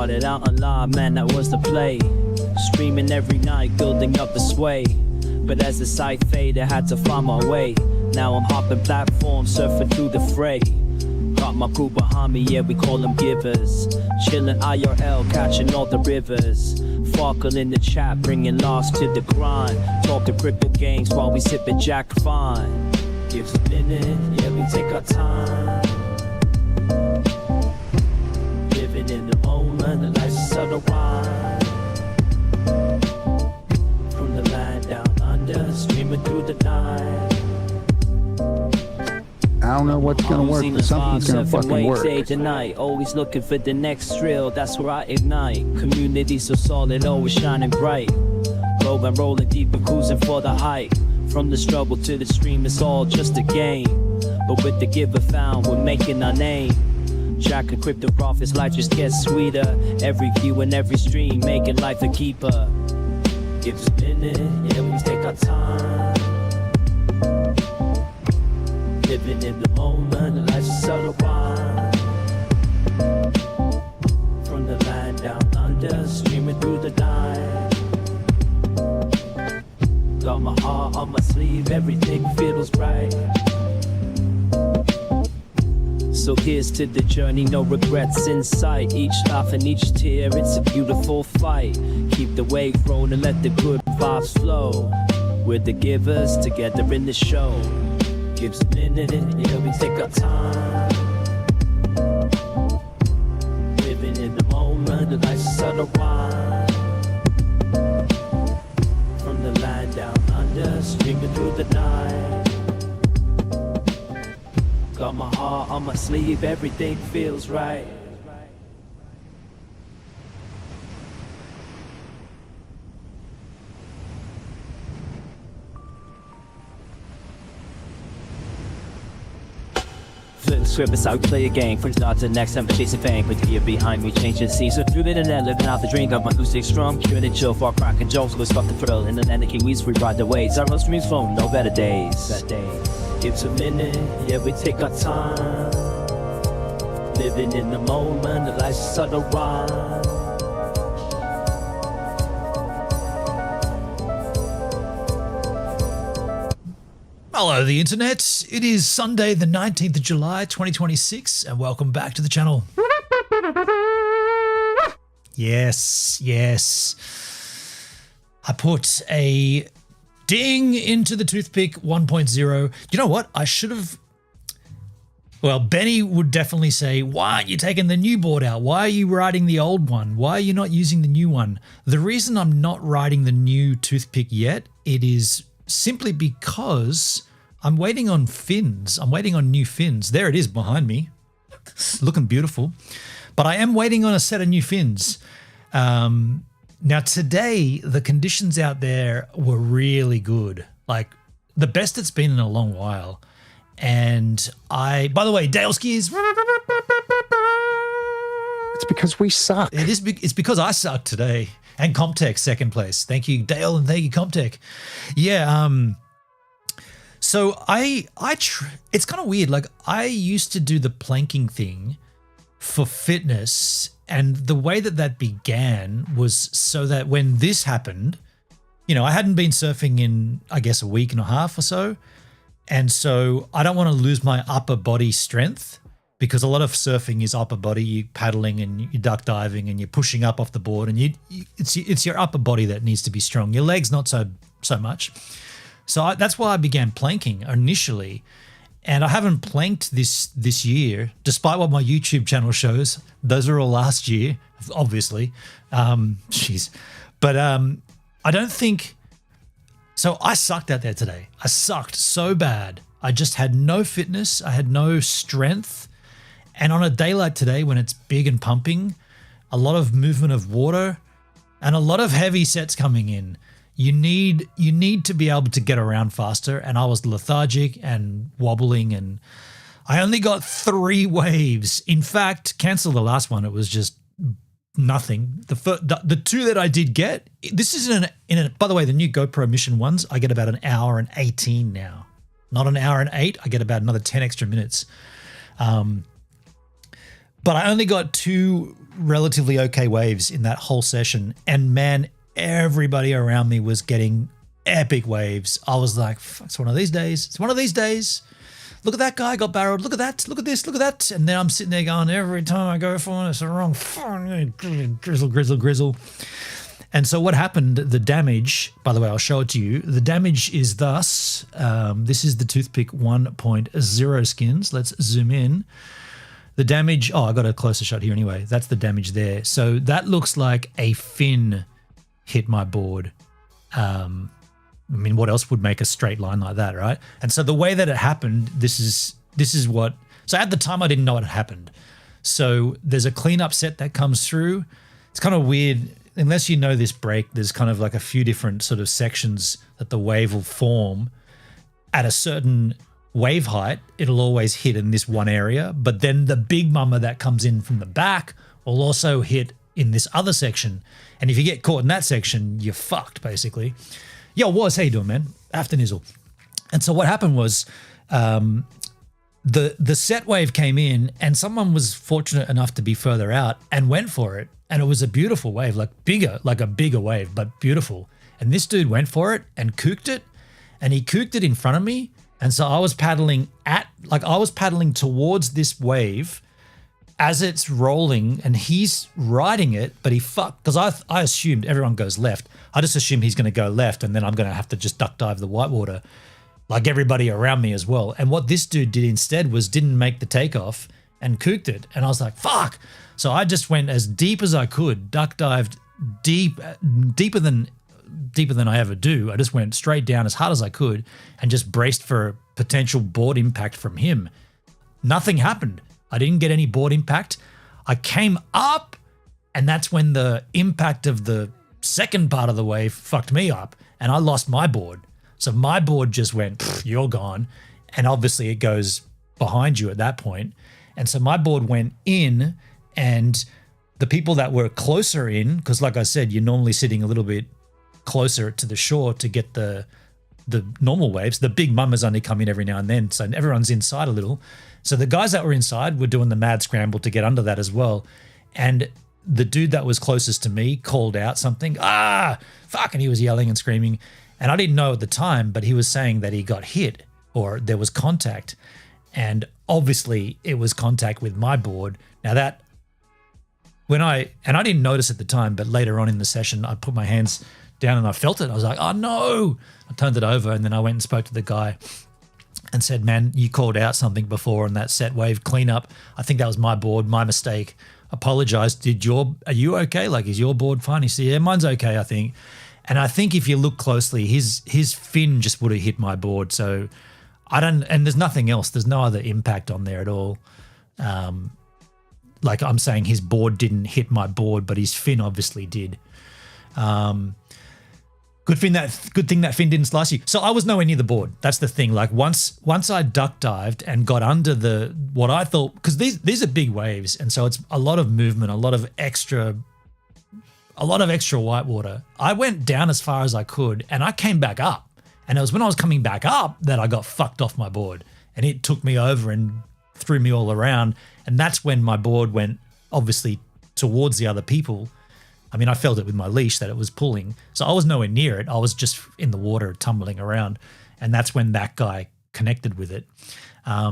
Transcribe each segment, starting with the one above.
Started out on live, man, that was the play. Streaming every night, building up the sway. But as the site faded, I had to find my way. Now I'm hopping platforms, surfing through the fray. Got my crew behind me, yeah, we call them givers. Chillin' IRL, catching all the rivers. Farkle in the chat, bringing loss to the grind. Talking crypto games while we sippin' Jack Fine. Gives a minute, yeah, we take our time. Living in the moment, the life's a subtle rhyme. From the land down under, streaming through the night. I don't know what's gonna work, but something's gonna fucking work. Day to night, always looking for the next thrill, that's where I ignite. Community so solid, always shining bright. Rolling deep and cruising for the height. From the struggle to the stream, it's all just a game. But with the giver found, we're making our name. Jack and crypto profits, life just gets sweeter. Every view and every stream, making life a keeper. Give us a minute, yeah, we take our time. Living in the moment, the life's a subtle rhyme. From the land down under, streaming through the night. Got my heart on my sleeve, everything feels right. So here's to the journey, no regrets in sight. Each laugh and each tear, it's a beautiful fight. Keep the wave rolling, let the good vibes flow. We're the givers, together in the show. Gives a minute, yeah, we take our time. Living in the moment, the life's a subtle rhyme. From the land down under, streaming through the night. Got my heart on my sleeve, everything feels right. Flip the script, it's how we play a game. From start to next, I'm chasing fame. Put the year behind me, changing scenes. So through the internet, living out the dream. Got my acoustic strum, cured and chill, far cracking jokes. Let's fuck the thrill. In the land of Kiwis, we ride the waves. Our own streams phone, no better days. Gives a minute, yeah, we take our time. Living in the moment, the life's a subtle rhyme. Hello, the internet. It is Sunday, the 19th of July, 2026, and welcome back to the channel. Yes, yes. I put a ding into the Toothpick 1.0. You know what? I should have... Well, Benny would definitely say, why aren't you taking the new board out? Why are you riding the old one? Why are you not using the new one? The reason I'm not riding the new Toothpick yet, it is simply because I'm waiting on fins. I'm waiting on new fins. There it is behind me, looking beautiful. But I am waiting on a set of new fins. Now today, the conditions out there were really good. Like the best it's been in a long while. And by the way, Dale Skiers. It's because we suck. It's because I suck today. And Comtech, second place. Thank you, Dale, and thank you, Comtech. Yeah, so it's kind of weird. Like I used to do the planking thing for fitness, and the way that began was so that when this happened, you know, I hadn't been surfing in, I guess, a week and a half or so. And so I don't want to lose my upper body strength, because a lot of surfing is upper body. You're paddling and you're duck diving and you're pushing up off the board, and it's your upper body that needs to be strong. Your legs not so much. So that's why I began planking initially, and I haven't planked this year, despite what my YouTube channel shows. Those are all last year, obviously. Jeez, but I don't think. So I sucked out there today. I sucked so bad. I just had no fitness. I had no strength. And on a day like today, when it's big and pumping, a lot of movement of water and a lot of heavy sets coming in, you need to be able to get around faster. And I was lethargic and wobbling, and I only got 3 waves. In fact, cancel the last one. It was just nothing. The 2 that I did get, this is by the way, the new GoPro Mission ones, I get about 1 hour and 18 now. Not 1 hour and 8. I get about another 10 extra minutes. But I only got 2 relatively okay waves in that whole session. And man, everybody around me was getting epic waves. I was like, fuck, it's one of these days. It's one of these days. Look at that guy got barreled. Look at that. Look at this. Look at that. And then I'm sitting there going, every time I go for one, it's the wrong. Grizzle. And so what happened, the damage, by the way, I'll show it to you. The damage is thus, this is the Toothpick 1.0 skins. Let's zoom in. The damage, I got a closer shot here anyway. That's the damage there. So that looks like a fin hit my board. I mean, what else would make a straight line like that, right? And so the way that it happened, this is what, so at the time I didn't know what had happened. So there's a cleanup set that comes through. It's kind of weird, unless you know this break, there's kind of like a few different sort of sections that the wave will form. At a certain wave height, it'll always hit in this one area, but then the big mama that comes in from the back will also hit in this other section. And if you get caught in that section, you're fucked, basically. Yo, Waz, how you doing, man? After Nizzle. And so what happened was the set wave came in and someone was fortunate enough to be further out and went for it. And it was a beautiful wave, like a bigger wave, but beautiful. And this dude went for it and kooked it, and he kooked it in front of me. And so I was paddling towards this wave as it's rolling, and he's riding it, but he fucked, because I assumed everyone goes left. I just assumed he's going to go left, and then I'm going to have to just duck dive the whitewater, like everybody around me as well. And what this dude did instead was didn't make the takeoff and kooked it. And I was like, fuck. So I just went as deep as I could, duck dived deeper than I ever do. I just went straight down as hard as I could and just braced for a potential board impact from him. Nothing happened. I didn't get any board impact. I came up, and that's when the impact of the second part of the wave fucked me up, and I lost my board. So my board just went, you're gone. And obviously it goes behind you at that point. And so my board went in, and the people that were closer in, because like I said, you're normally sitting a little bit closer to the shore to get the normal waves. The big mamas only come in every now and then, so everyone's inside a little. So the guys that were inside were doing the mad scramble to get under that as well. And the dude that was closest to me called out something, fuck, and he was yelling and screaming. And I didn't know at the time, but he was saying that he got hit or there was contact. And obviously it was contact with my board. Now that, I didn't notice at the time, but later on in the session, I put my hands down and I felt it. I was like, oh no. I turned it over, and then I went and spoke to the guy and said, man, you called out something before on that set wave cleanup. I think that was my board, my mistake. Apologized. Are you okay? Like, is your board fine? He said, yeah, mine's okay, I think. And I think if you look closely, his fin just would have hit my board. So and there's nothing else. There's no other impact on there at all. Like I'm saying, his board didn't hit my board, but his fin obviously did. Good thing that fin didn't slice you. So I was nowhere near the board. That's the thing. Like once I duck dived and got under what I thought, because these are big waves, and so it's a lot of movement, a lot of extra whitewater. I went down as far as I could, and I came back up. And it was when I was coming back up that I got fucked off my board, and it took me over and threw me all around. And that's when my board went obviously towards the other people. I mean, I felt it with my leash that it was pulling. So I was nowhere near it. I was just in the water tumbling around. And that's when that guy connected with it.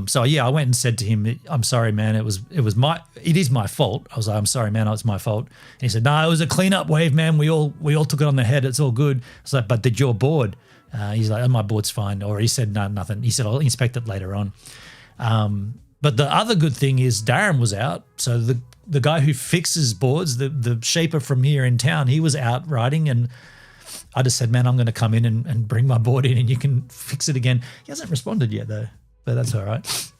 So yeah, I went and said to him, I'm sorry, man. It is my fault. I was like, I'm sorry, man. It's my fault. And he said, no, it was a cleanup wave, man. We all took it on the head. It's all good. I was like, but did your board? He's like, oh, my board's fine. Or he said, no, nothing. He said, I'll inspect it later on. But the other good thing is Darren was out. So the guy who fixes boards, the shaper from here in town, he was out riding, and I just said, man, I'm going to come in and bring my board in and you can fix it again. He hasn't responded yet though, but that's all right.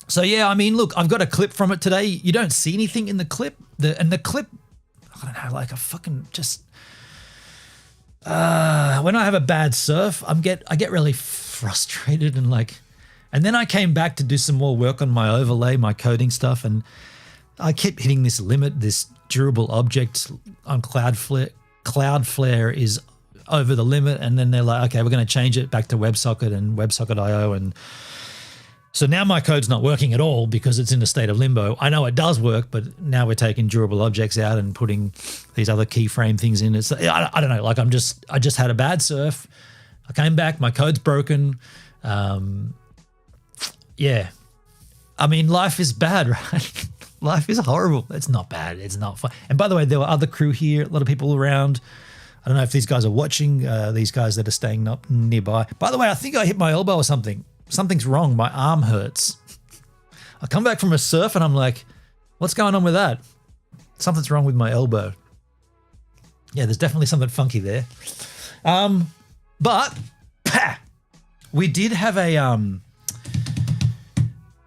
So yeah, I mean, look, I've got a clip from it today. You don't see anything in the clip. The clip, I don't know, like a fucking just, when I have a bad surf, I get really frustrated and then I came back to do some more work on my overlay, my coding stuff, and I kept hitting this limit, this durable object on Cloudflare. Cloudflare is over the limit, and then they're like, okay, we're going to change it back to WebSocket and WebSocket.io, and So now my code's not working at all because it's in a state of limbo. I know it does work, but now we're taking durable objects out and putting these other keyframe things in. It's I don't know. Like I just had a bad surf. I came back. My code's broken. Yeah. I mean, life is bad, right? Life is horrible. It's not bad. It's not fun. And by the way, there were other crew here, a lot of people around. I don't know if these guys are watching, these guys that are staying up nearby. By the way, I think I hit my elbow or something. Something's wrong. My arm hurts. I come back from a surf and I'm like, what's going on with that? Something's wrong with my elbow. Yeah, there's definitely something funky there. But we did have a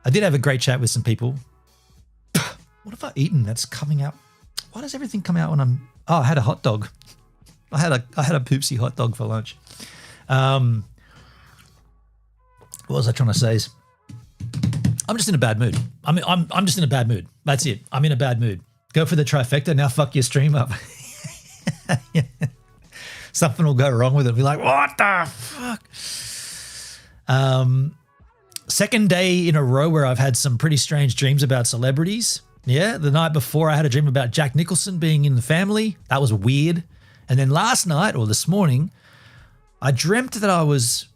I did have a great chat with some people. What have I eaten that's coming out? Why does everything come out when I had a hot dog. I had a poopsie hot dog for lunch. What was I trying to say? I'm just in a bad mood. I'm just in a bad mood. That's it. I'm in a bad mood. Go for the trifecta. Now fuck your stream up. Yeah. Something will go wrong with it. Be like, what the fuck? Second day in a row where I've had some pretty strange dreams about celebrities. Yeah, the night before I had a dream about Jack Nicholson being in the family. That was weird. And then last night or this morning, I dreamt that I was...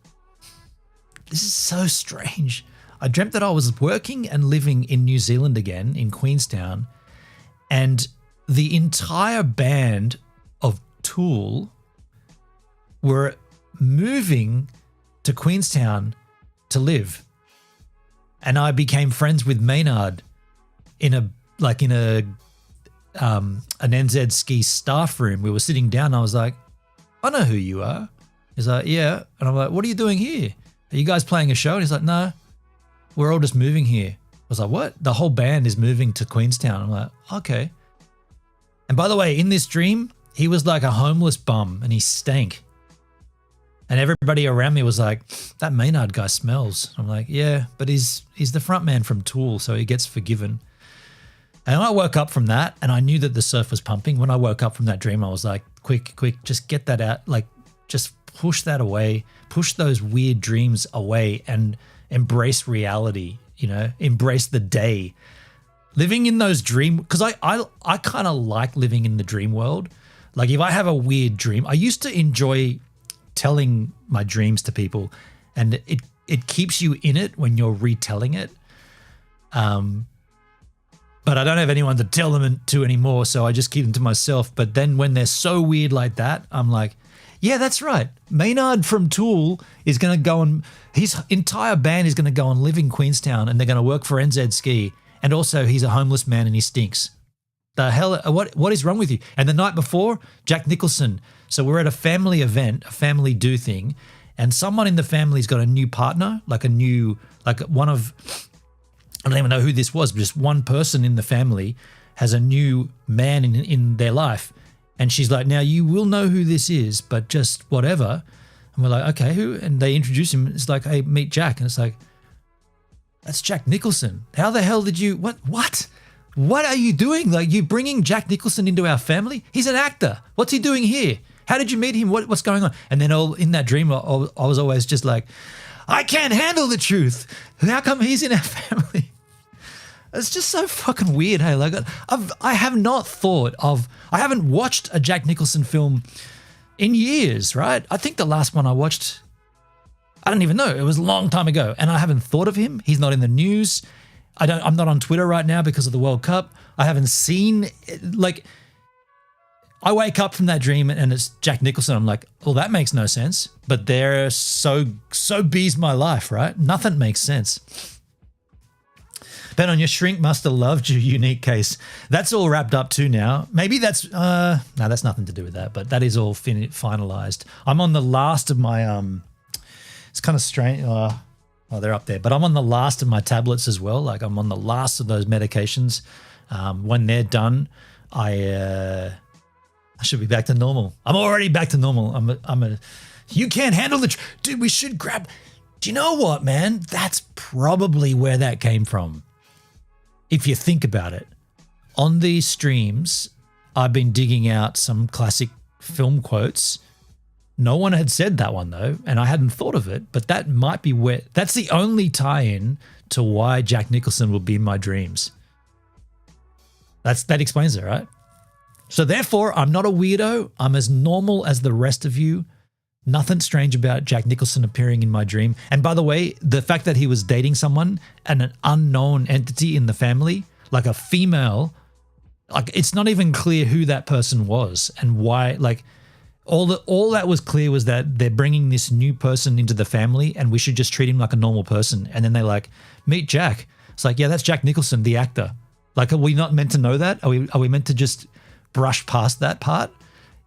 This is so strange. I dreamt that I was working and living in New Zealand again, in Queenstown, and the entire band of Tool were moving to Queenstown to live. And I became friends with Maynard in an NZ ski staff room. We were sitting down and I was like, I know who you are. He's like, yeah. And I'm like, what are you doing here? Are you guys playing a show? And he's like, no, we're all just moving here. I was like, what? The whole band is moving to Queenstown. I'm like, okay. And by the way, in this dream, he was like a homeless bum and he stank. And everybody around me was like, that Maynard guy smells. I'm like, yeah, but he's the front man from Tool, so he gets forgiven. And I woke up from that and I knew that the surf was pumping. When I woke up from that dream, I was like, quick, just get that out. Like, just push that away, push those weird dreams away and embrace reality, you know, embrace the day. Living in those dream, because I kind of like living in the dream world. Like if I have a weird dream, I used to enjoy telling my dreams to people and it keeps you in it when you're retelling it. But I don't have anyone to tell them to anymore, so I just keep them to myself. But then when they're so weird like that, I'm like, yeah, that's right. Maynard from Tool is going to go and his entire band is going to go and live in Queenstown and they're going to work for NZ Ski. And also he's a homeless man and he stinks. The hell, what is wrong with you? And the night before, Jack Nicholson. So we're at a family event, a family do thing, and someone in the family's got a new partner, I don't even know who this was, but just one person in the family has a new man in their life. And she's like, now you will know who this is, but just whatever. And we're like, okay, who? And they introduce him. It's like, hey, meet Jack. And it's like, that's Jack Nicholson. How the hell did you, what? What are you doing? Like, you bringing Jack Nicholson into our family? He's an actor. What's he doing here? How did you meet him? What's going on? And then all in that dream, I was always just like, I can't handle the truth. How come he's in our family? It's just so fucking weird. Hey, like I haven't watched a Jack Nicholson film in years, right? I think the last one I watched, I don't even know. It was a long time ago, and I haven't thought of him. He's not in the news. I'm not on Twitter right now because of the World Cup. I haven't seen, like, I wake up from that dream and it's Jack Nicholson. I'm like, well, that makes no sense. But they're so bees my life, right? Nothing makes sense. Ben, on your shrink must have loved your unique case. That's all wrapped up too now. Maybe that's, no, that's nothing to do with that, but that is all finalized. I'm on the last of my, it's kind of strange. Oh, they're up there, but I'm on the last of my tablets as well. Like I'm on the last of those medications. When they're done, I should be back to normal. I'm already back to normal. You can't handle the, dude, we should grab, do you know what, man? That's probably where that came from. If you think about it, on these streams, I've been digging out some classic film quotes No one had said that one though, and I hadn't thought of it, but that might be where, that's the only tie-in to why Jack Nicholson will be in my dreams. That explains it, right? So therefore, I'm not a weirdo. I'm as normal as the rest of you. Nothing strange about Jack Nicholson appearing in my dream. And by the way, the fact that he was dating someone and an unknown entity in the family, like a female, like it's not even clear who that person was and why. Like all that was clear was that they're bringing this new person into the family and we should just treat him like a normal person. And then they're like, meet Jack. It's like, yeah, that's Jack Nicholson, the actor. Like, are we not meant to know that? Are we meant to just brush past that part?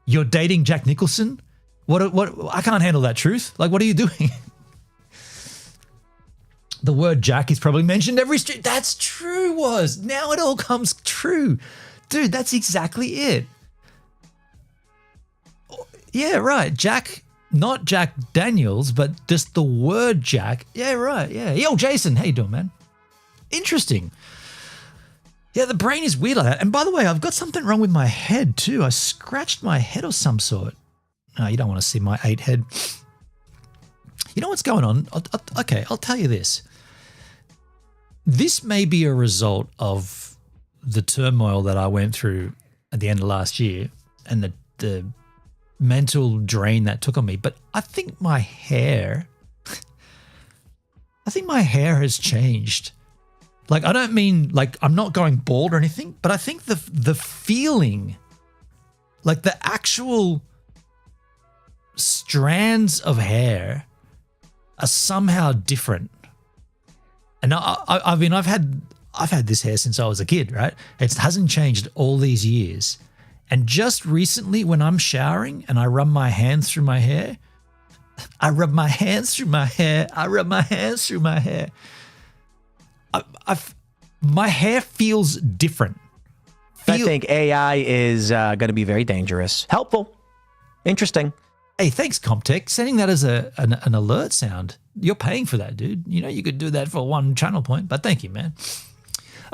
You're dating Jack Nicholson? What? I can't handle that truth. Like, what are you doing? The word Jack is probably mentioned every street. That's true, was. Now it all comes true. Dude, that's exactly it. Yeah, right. Jack, not Jack Daniels, but just the word Jack. Yeah, right. Yeah. Yo, Jason, how you doing, man? Interesting. Yeah, the brain is weird like that. And by the way, I've got something wrong with my head too. I scratched my head of some sort. No, you don't want to see my 8 head. You know what's going on? Okay, I'll tell you this. This may be a result of the turmoil that I went through at the end of last year and the mental drain that took on me. But I think my hair has changed. Like, I don't mean like I'm not going bald or anything, but I think the feeling, like the actual strands of hair are somehow different. And I mean, I've had this hair since I was a kid, right? It hasn't changed all these years. And just recently when I'm showering and I rub my hands through my hair, my hair feels different. I think AI is going to be very dangerous. Helpful. Interesting. Hey, thanks, Comtech. Sending that as an alert sound. You're paying for that, dude. You know, you could do that for one channel point, but thank you, man.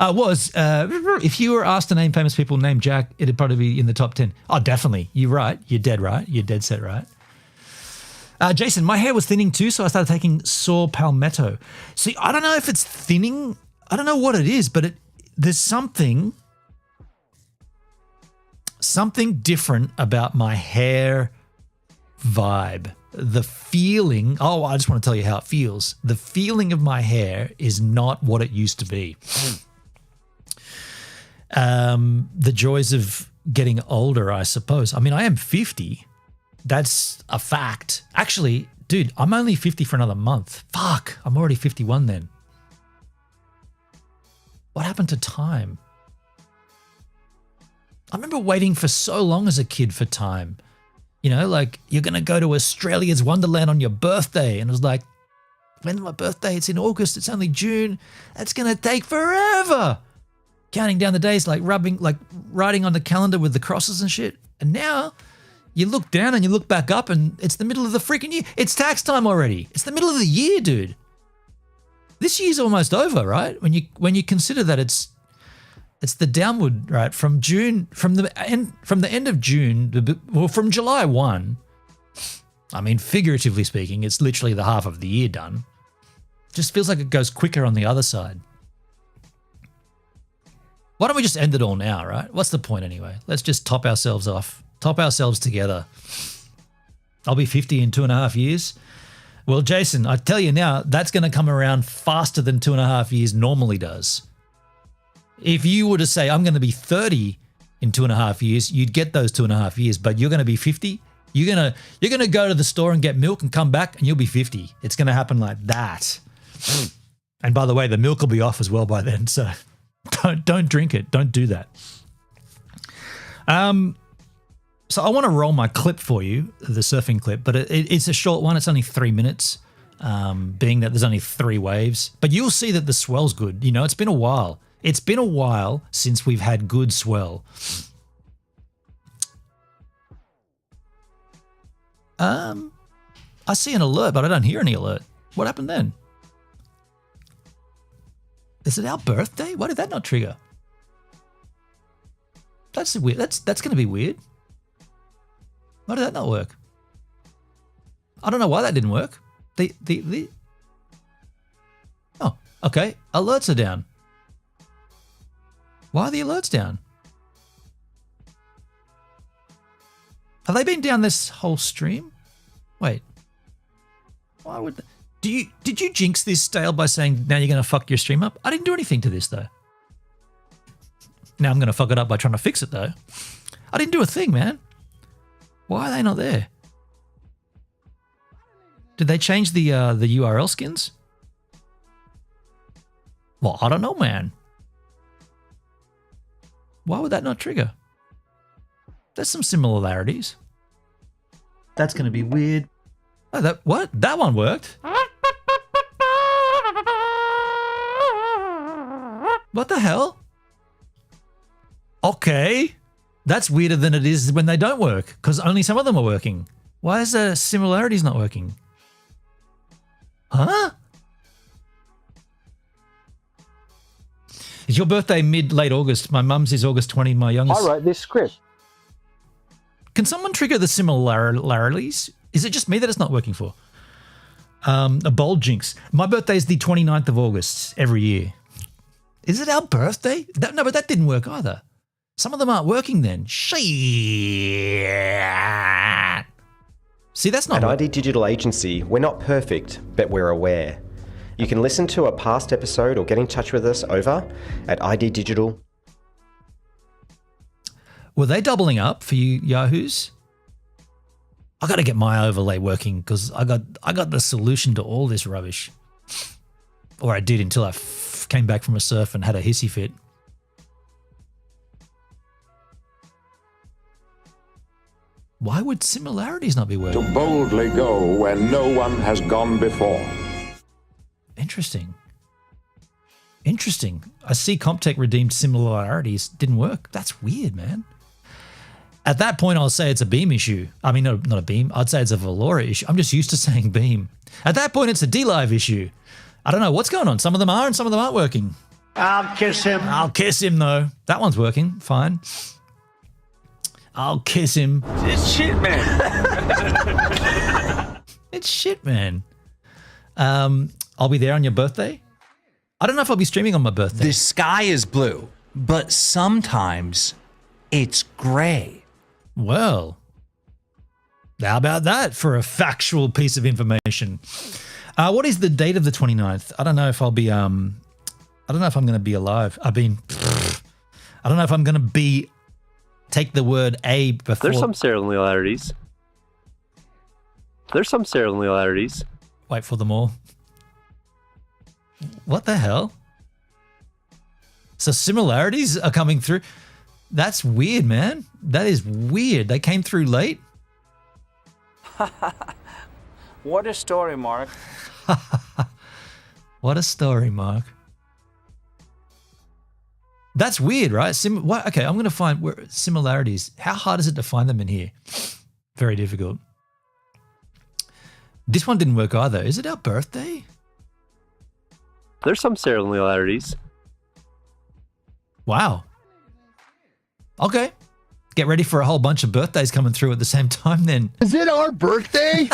If you were asked to name famous people named Jack, it'd probably be in the top 10. Oh, definitely. You're right. You're dead right. You're dead set right. Jason, my hair was thinning too, so I started taking saw palmetto. See, I don't know if it's thinning. I don't know what it is, but there's something different about my hair vibe. The feeling, I just want to tell you how it feels. The feeling of my hair is not what it used to be. The joys of getting older, I suppose. I mean, I am 50. That's a fact. Actually, dude, I'm only 50 for another month. Fuck, I'm already 51 then. What happened to time? I remember waiting for so long as a kid for time. You know, like, you're going to go to Australia's Wonderland on your birthday. And it was like, when's my birthday? It's in August. It's only June. That's going to take forever. Counting down the days, like writing on the calendar with the crosses and shit. And now you look down and you look back up and it's the middle of the freaking year. It's tax time already. It's the middle of the year, dude. This year's almost over, right? When you consider that it's the downward, right? From June, from the end of June, well, from July 1, I mean, figuratively speaking, it's literally the half of the year done. Just feels like it goes quicker on the other side. Why don't we just end it all now, right? What's the point anyway? Let's just top ourselves off. Top ourselves together. I'll be 50 in 2.5 years. Well, Jason, I tell you now, that's going to come around faster than 2.5 years normally does. If you were to say, I'm going to be 30 in 2.5 years, you'd get those 2.5 years, but you're going to be 50. You're going to go to the store and get milk and come back and you'll be 50. It's going to happen like that. And by the way, the milk will be off as well by then. So don't drink it. Don't do that. So I want to roll my clip for you, the surfing clip, but it's a short one. It's only 3 minutes, being that there's only 3 waves. But you'll see that the swell's good. You know, it's been a while. It's been a while since we've had good swell. I see an alert, but I don't hear any alert. What happened then? Is it our birthday? Why did that not trigger? That's weird. That's going to be weird. Why did that not work? I don't know why that didn't work. Oh, okay. Alerts are down. Why are the alerts down? Have they been down this whole stream? Wait. Why would... Did you jinx this, Dale, by saying now you're going to fuck your stream up? I didn't do anything to this, though. Now I'm going to fuck it up by trying to fix it, though. I didn't do a thing, man. Why are they not there? Did they change the URL skins? Well, I don't know, man. Why would that not trigger? There's some similarities. That's going to be weird. Oh, what? That one worked. What the hell? Okay. That's weirder than it is when they don't work, because only some of them are working. Why is the similarities not working? Huh? Is your birthday late August? My mum's is August 20, my youngest. I wrote this script. Can someone trigger the similarities? Is it just me that it's not working for? A bold jinx. My birthday is the 29th of August every year. Is it our birthday? No, but that didn't work either. Some of them aren't working then. Shit. See, that's not... At ID Digital Agency, we're not perfect, but we're aware. You can listen to a past episode or get in touch with us over at ID Digital. Were they doubling up for you yahoos? I got to get my overlay working because I got the solution to all this rubbish. Or I did until I came back from a surf and had a hissy fit. Why would similarities not be working? To boldly go where no one has gone before. Interesting. Interesting. I see CompTech redeemed similarities. Didn't work. That's weird, man. At that point, I'll say it's a beam issue. I mean, no, not a beam. I'd say it's a Valora issue. I'm just used to saying beam. At that point, it's a D-Live issue. I don't know what's going on. Some of them are and some of them aren't working. I'll kiss him. I'll kiss him, though. That one's working. Fine. I'll kiss him. It's shit, man. It's shit, man. I'll be there on your birthday. I don't know if I'll be streaming on my birthday. The sky is blue, but sometimes it's gray. Well, how about that for a factual piece of information? What is the date of the 29th? I don't know if I'll be, I don't know if I'm going to be alive. I don't know if I'm going to be, take the word A before. There's some similarities. Wait for them all. What the hell? So similarities are coming through. That's weird, man. That is weird. They came through late. What a story, Mark. What a story, Mark. That's weird, right? Okay, I'm going to find similarities. How hard is it to find them in here? Very difficult. This one didn't work either. Is it our birthday? There's some similarities. Wow. Okay. Get ready for a whole bunch of birthdays coming through at the same time then. Is it our birthday?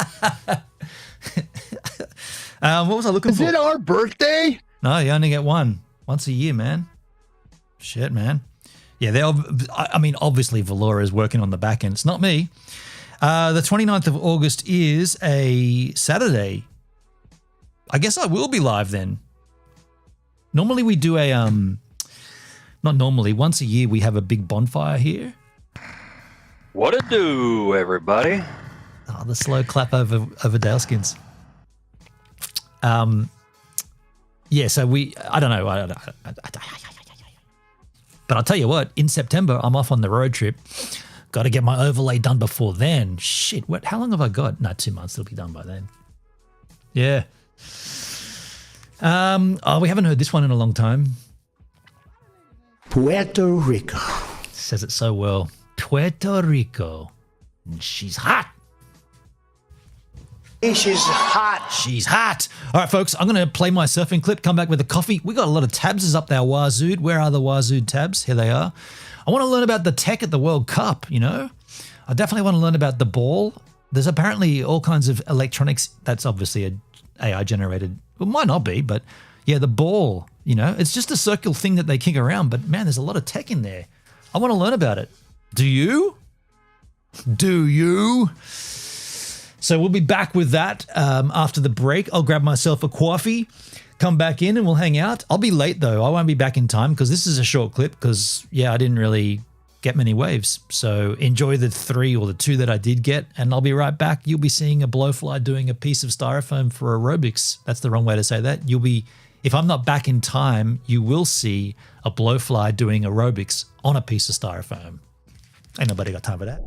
What was I looking for? Is it our birthday? No, you only get one. Once a year, man. Shit, man. Yeah, I mean, obviously Valora is working on the back end. It's not me. The 29th of August is a Saturday. I guess I will be live then. Normally we do a, not normally, once a year we have a big bonfire here. What it do, everybody? Oh, the slow clap over Daleskins. Yeah, so I don't know. But I'll tell you what, in September, I'm off on the road trip. Got to get my overlay done before then. Shit, how long have I got? No, 2 months. It'll be done by then. Yeah. Oh, we haven't heard this one in a long time. Puerto Rico. Says it so well. Puerto Rico. And she's hot. She's hot. She's hot. All right, folks, I'm going to play my surfing clip, come back with a coffee. We got a lot of tabs up there, Wazooed. Where are the Wazooed tabs? Here they are. I want to learn about the tech at the World Cup, you know. I definitely want to learn about the ball. there's apparently all kinds of electronics. That's obviously a AI generated. Well, it might not be, but yeah, the ball, it's just a circle thing that they kick around. But man, there's a lot of tech in there. I want to learn about it. Do you? So we'll be back with that after the break. I'll grab myself a coffee, come back in, and we'll hang out. I'll be late though. I won't be back in time because this is a short clip because, I didn't really get many waves. So enjoy the 3 or the 2 that I did get, and I'll be right back. You'll be seeing a blowfly doing a piece of styrofoam for aerobics. That's the wrong way to say that. If I'm not back in time, you will see a blowfly doing aerobics on a piece of styrofoam. Ain't nobody got time for that.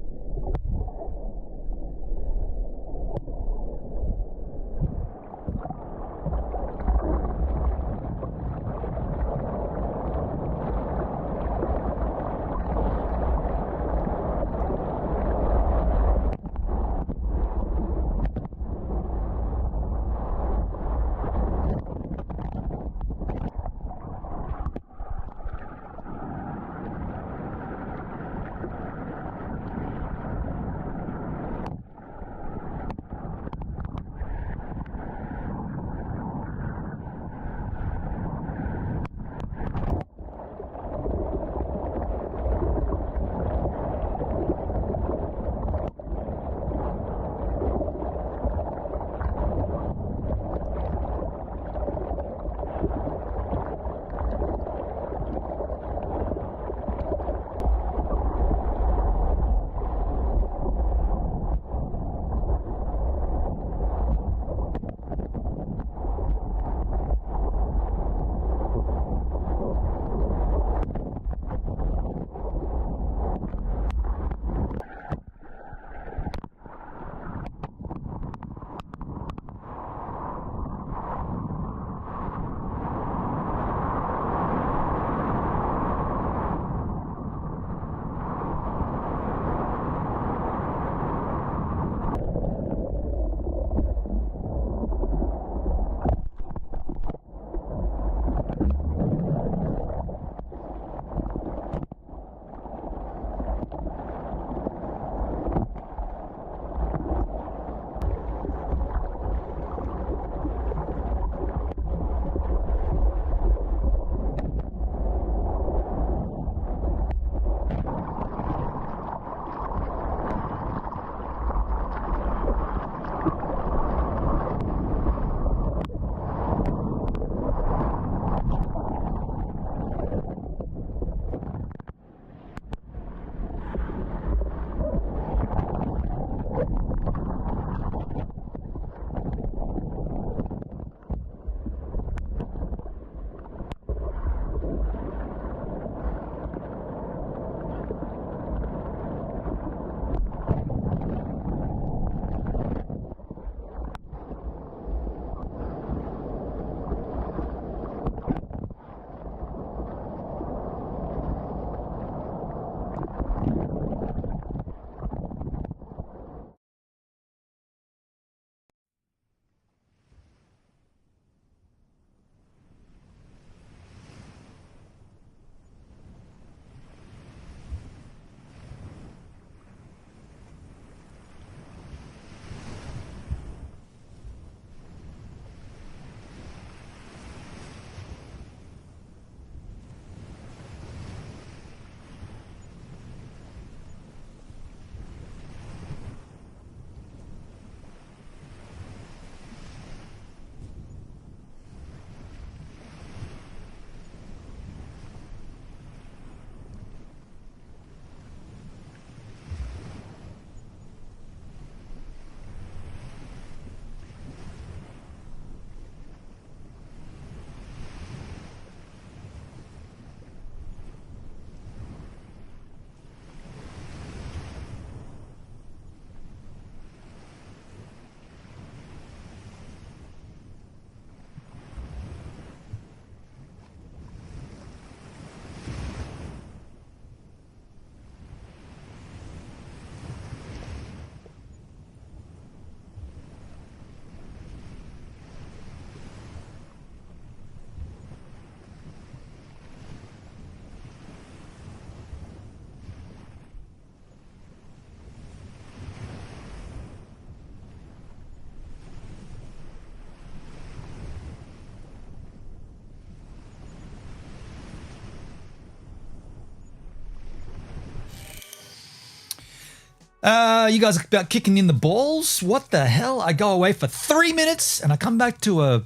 You guys are about kicking in the balls. What the hell? I go away for 3 minutes and I come back to a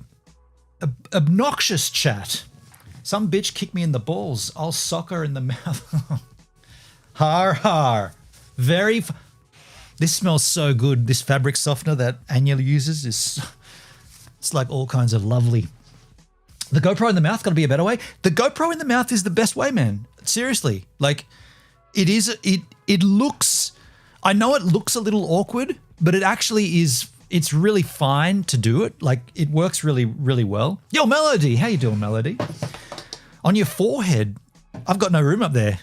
obnoxious chat. Some bitch kicked me in the balls. I'll sock her in the mouth. Har har. This smells so good. This fabric softener that Anya uses it's like all kinds of lovely. The GoPro in the mouth got to be a better way. The GoPro in the mouth is the best way, man. Seriously. Like it looks, I know it looks a little awkward, but it actually is, it's really fine to do it. Like it works really, really well. Yo, Melody. How you doing, Melody? On your forehead, I've got no room up there.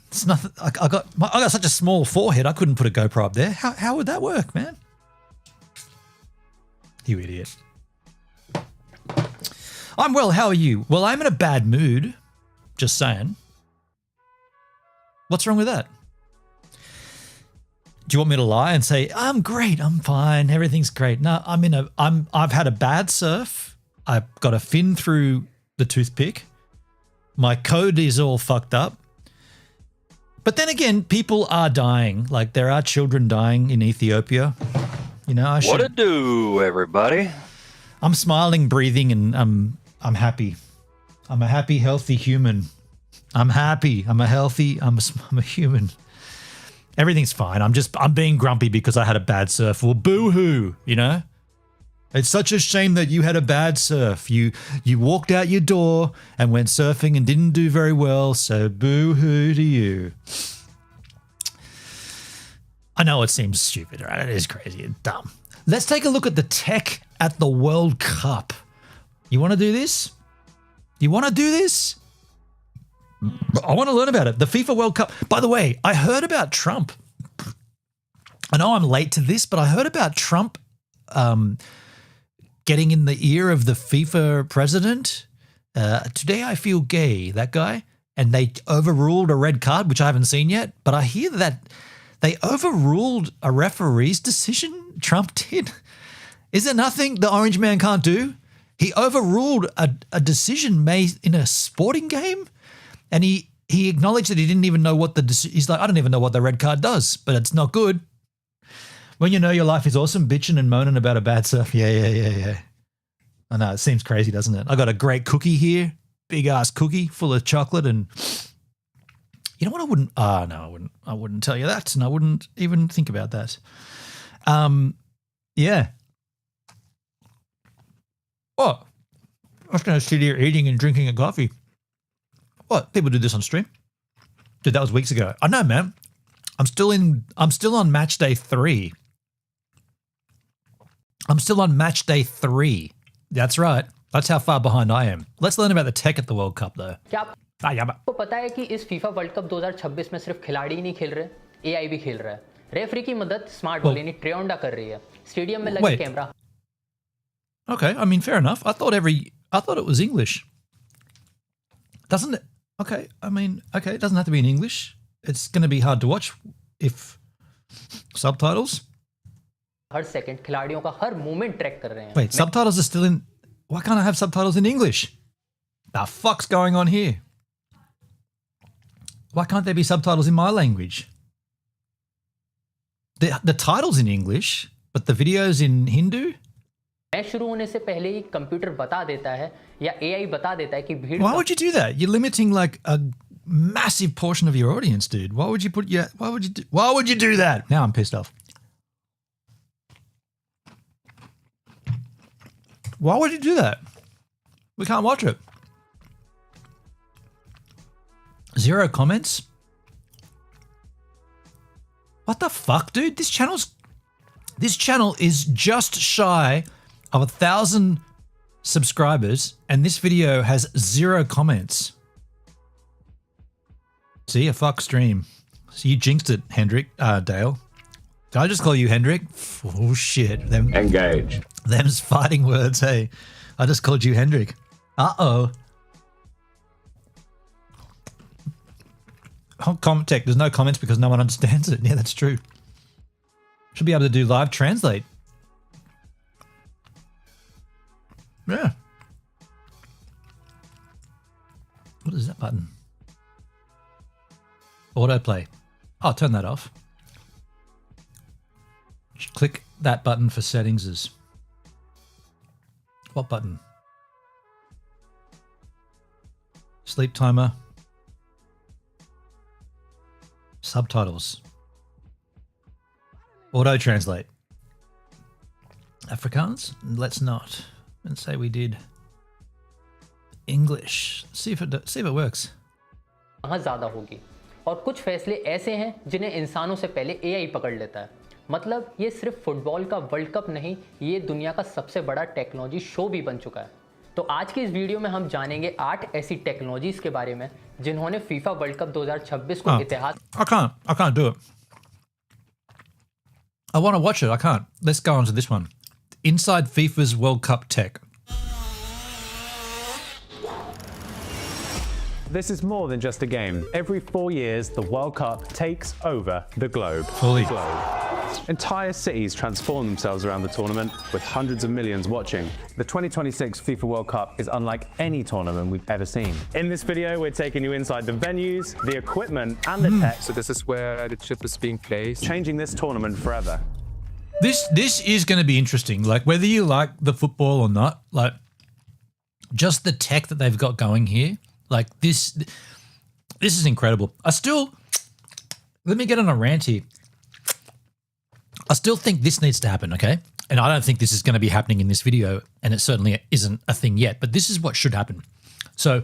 It's nothing. I got such a small forehead. I couldn't put a GoPro up there. How would that work, man? You idiot. I'm well. How are you? Well, I'm in a bad mood. Just saying. What's wrong with that? Do you want me to lie and say I'm great? I'm fine. Everything's great. No, I've had a bad surf. I've got a fin through the toothpick. My code is all fucked up. But then again, people are dying. Like there are children dying in Ethiopia. You know, What to do, everybody? I'm smiling, breathing, and I'm happy. I'm a happy, healthy human. I'm happy. I'm a human. Everything's fine. I'm being grumpy because I had a bad surf. Well, boo-hoo, you know? It's such a shame that you had a bad surf. You walked out your door and went surfing and didn't do very well, so boo-hoo to you. I know it seems stupid, right? It is crazy and dumb. Let's take a look at the tech at the World Cup. You want to do this? You want to do this? I want to learn about it. The FIFA World Cup. By the way, I heard about Trump. I know I'm late to this, but I heard about Trump getting in the ear of the FIFA president. Today I feel gay, that guy. And they overruled a red card, which I haven't seen yet. But I hear that they overruled a referee's decision. Trump did. Is there nothing the orange man can't do? He overruled a decision made in a sporting game. And he acknowledged that he didn't even know what he's like, I don't even know what the red card does, but it's not good. When you know your life is awesome, bitching and moaning about a bad surf. Yeah. I know, it seems crazy, doesn't it? I got a great cookie here, big ass cookie full of chocolate, and you know what? I wouldn't tell you that, and I wouldn't even think about that. Yeah. What? I was going to sit here eating and drinking a coffee. What? People do this on stream? Dude, that was weeks ago. I know, man. I'm still on match day 3. I'm still on match day 3. That's right. That's how far behind I am. Let's learn about the tech at the World Cup, though. क्या आपको पता है कि इस FIFA world cup 2026 में सिर्फ खिलाड़ी ही नहीं खेल रहे, एआई भी खेल रहा है. रेफरी की मदद स्मार्ट बॉल यानी ट्रियोंडा कर रही है. स्टेडियम में लगे camera. Okay, I mean, fair enough. I thought it was English. Doesn't it? Okay, I mean, okay, it doesn't have to be in English. It's going to be hard to watch if subtitles. Her second खिलाड़ियों का हर movement track कर रहे हैं. Wait, subtitles are still in. Why can't I have subtitles in English? The fuck's going on here? Why can't there be subtitles in my language? The title's in English, but the video's in Hindu? Match शुरू होने से पहले ही computer बता देता है या AI बता देता है कि भीड़. Why would you do that? You're limiting like a massive portion of your audience, dude. Why would you do that? Now I'm pissed off. Why would you do that? We can't watch it. 0 comments? What the fuck, dude? This channel is just shy of 1,000 subscribers, and this video has 0 comments. See, a fuck stream. So you jinxed it, Hendrik, Dale. Did I just call you Hendrik? Oh shit. Engage. Them's fighting words, hey. I just called you Hendrik. Uh-oh. Comment tech, there's no comments because no one understands it. Yeah, that's true. Should be able to do live translate. Yeah. What is that button? Autoplay. Oh, turn that off. Click that button for settings. What button? Sleep timer. Subtitles. Auto translate. Afrikaans? Let's not. Let's say we did English. See if it works. कहाँ ज़्यादा होगी और कुछ फैसले ऐसे हैं जिन्हें इंसानों से पहले एआई पकड़ लेता है। मतलब ये सिर्फ फुटबॉल का वर्ल्ड कप नहीं, ये दुनिया का सबसे बड़ा टेक्नोलॉजी शो भी बन चुका है। तो आज की इस वीडियो में हम जानेंगे 8 ऐसी टेक्नोलॉजीज के बारे में जिन्होंने फीफा वर्ल्ड कप 2026 को इतिहास। I can't do it. I want to watch it. I can't. Let's go on to this one. Inside FIFA's World Cup tech. This is more than just a game. Every 4 years, the World Cup takes over the globe. Fully. Entire cities transform themselves around the tournament with hundreds of millions watching. The 2026 FIFA World Cup is unlike any tournament we've ever seen. In this video, we're taking you inside the venues, the equipment, and the tech. So this is where the chip is being placed. Changing this tournament forever. This is going to be interesting. Like whether you like the football or not, like just the tech that they've got going here. Like this is incredible. Let me get on a rant here. I still think this needs to happen, okay? And I don't think this is going to be happening in this video, and it certainly isn't a thing yet, but this is what should happen. So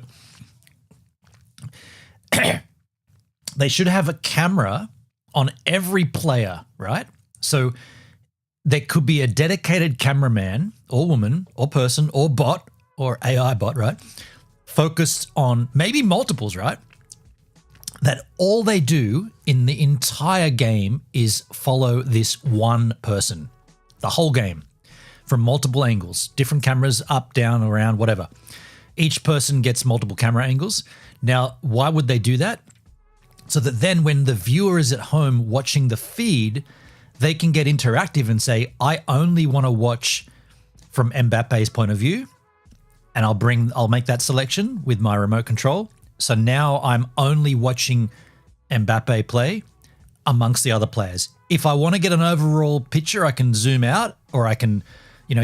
they should have a camera on every player, right? So there could be a dedicated cameraman or woman or person or bot or AI bot, right? Focused on maybe multiples, right? That all they do in the entire game is follow this one person, the whole game, from multiple angles, different cameras, up, down, around, whatever. Each person gets multiple camera angles. Now, why would they do that? So that then when the viewer is at home watching the feed, they can get interactive and say, I only want to watch from Mbappe's point of view. And I'll make that selection with my remote control. So now I'm only watching Mbappe play amongst the other players. If I want to get an overall picture, I can zoom out or I can,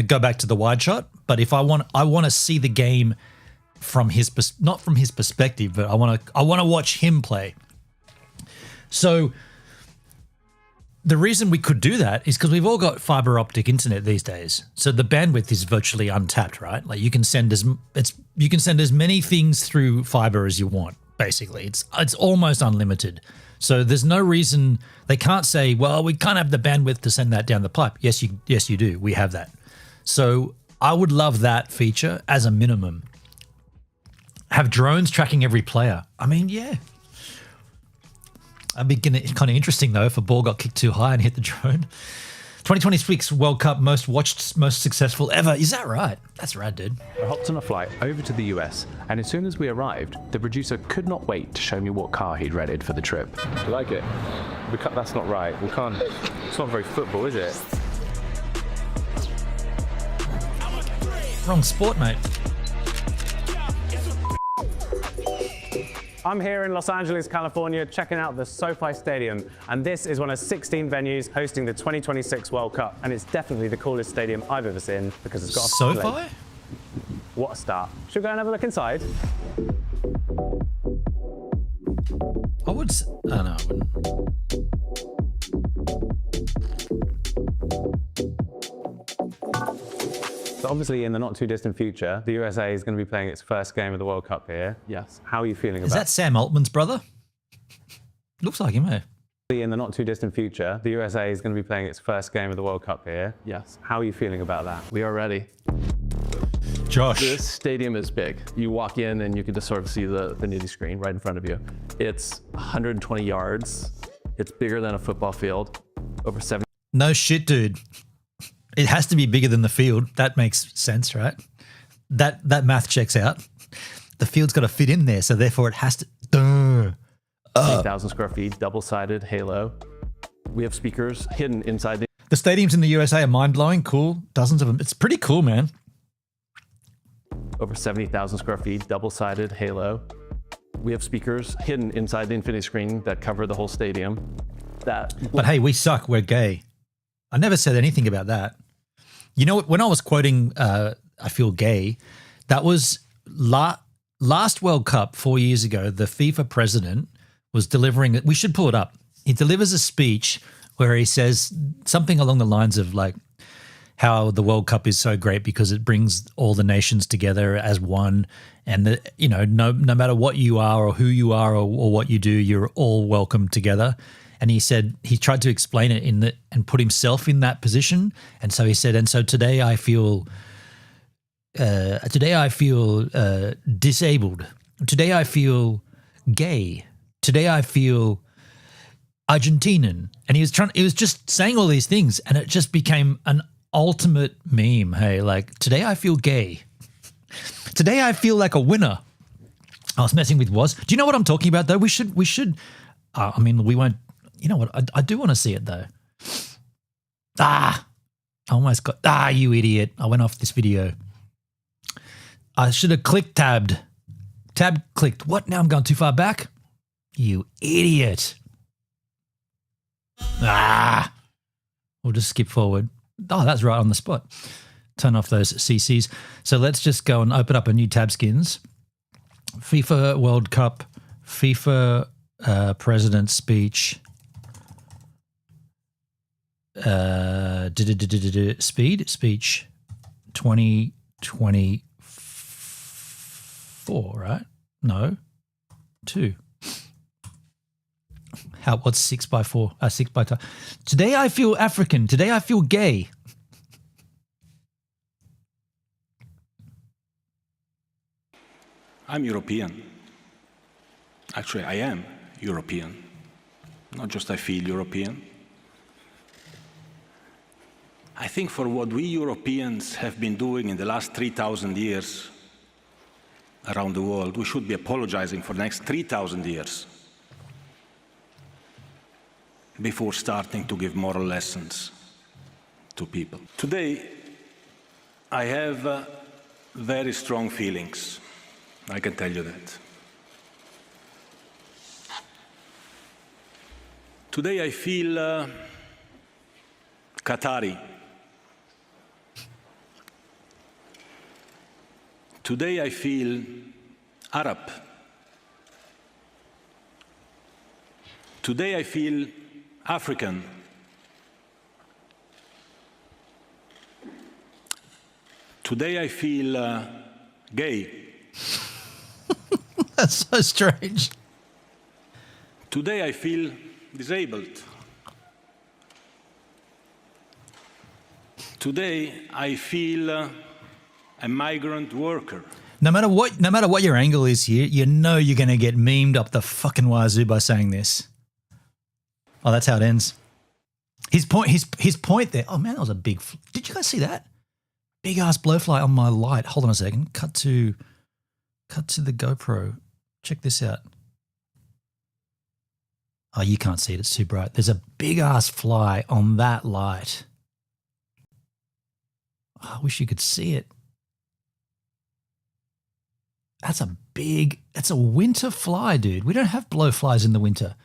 go back to the wide shot. But if I want to see the game from not from his perspective, but I want to watch him play. So the reason we could do that is because we've all got fiber optic internet these days. So the bandwidth is virtually untapped, right? Like you can send as many things through fiber as you want, basically. It's almost unlimited. So there's no reason they can't say, well, we can't have the bandwidth to send that down the pipe. Yes, you do. We have that. So I would love that feature as a minimum. Have drones tracking every player. I mean, yeah. It'd be kind of interesting though if a ball got kicked too high and hit the drone. 2026 World Cup most watched, most successful ever. Is that right? That's rad, dude. I hopped on a flight over to the US, and as soon as we arrived, the producer could not wait to show me what car he'd rented for the trip. You like it? That's not right. We can't. It's not very football, is it? Wrong sport, mate. I'm here in Los Angeles, California, checking out the SoFi Stadium, and this is one of 16 venues hosting the 2026 World Cup, and it's definitely the coolest stadium I've ever seen because it's got a SoFi? What a start. Should we go and have a look inside? I would. Oh, no, I wouldn't. So obviously, in the not too distant future, the USA is going to be playing its first game of the World Cup here. Yes. How are you feeling about it? Is that Sam Altman's brother? Looks like him, eh? In the not too distant future, the USA is going to be playing its first game of the World Cup here. Yes. How are you feeling about that? We are ready. Josh. This stadium is big. You walk in and you can just sort of see the nitty screen right in front of you. It's 120 yards. It's bigger than a football field. Over 70. No shit, dude. It has to be bigger than the field. That makes sense, right? That math checks out. The field's got to fit in there, so therefore it has to. 8,000 square feet, double-sided halo. We have speakers hidden inside the stadiums in the USA are mind-blowing. Cool. Dozens of them. It's pretty cool, man. Over 70,000 square feet, double-sided halo. We have speakers hidden inside the infinity screen that cover the whole stadium. But hey, we suck. We're gay. I never said anything about that. You know, when I was quoting I feel gay, that was last World Cup 4 years ago. The FIFA president was delivering it. We should pull it up. He delivers a speech where he says something along the lines of like how the World Cup is so great because it brings all the nations together as one, and that, you know, no matter what you are or who you are or what you do, you're all welcome together. And he said he tried to explain it and put himself in that position. And so he said, and so today I feel disabled. Today I feel gay. Today I feel Argentinian. And he was just saying all these things, and it just became an ultimate meme. Hey, like, today I feel gay. Today I feel like a winner. I was messing with was. Do you know what I'm talking about though? We should. I mean, we won't. You know what? I do want to see it though. I almost got. You idiot! I went off this video. I should have tabbed. Tab clicked. What? Now I'm going too far back. You idiot! We'll just skip forward. Oh, that's right on the spot. Turn off those CCs. So let's just go and open up a new tab skins. FIFA World Cup, FIFA President Speech, speech 2024, right? No, 2. What's 6x4? 6x2. Today I feel African. Today I feel gay. I'm European. Actually, I am European. Not just I feel European. I think for what we Europeans have been doing in the last 3,000 years around the world, we should be apologizing for the next 3,000 years before starting to give moral lessons to people. Today, I have very strong feelings. I can tell you that. Today I feel Qatari. Today I feel Arab. Today I feel African. Today I feel gay. That's so strange. Today I feel disabled. Today I feel a migrant worker. No matter what your angle is here, you know you're going to get memed up the fucking wazoo by saying this. Oh, that's how it ends. His point there. Oh man, that was a big. Did you guys see that? Big ass blowfly on my light. Hold on a second. Cut to the GoPro. Check this out. Oh, you can't see it. It's too bright. There's a big ass fly on that light. Oh, I wish you could see it. That's a winter fly, dude. We don't have blowflies in the winter.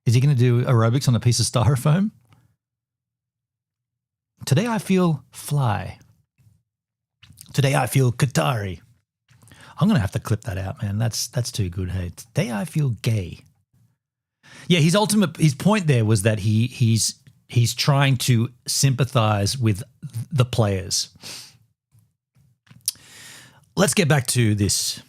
Is he going to do aerobics on a piece of styrofoam? Today I feel fly. Today I feel Qatari. I'm going to have to clip that out, man. That's too good. Hey, today I feel gay. Yeah, his point there was that he's trying to sympathize with the players. Let's get back to this.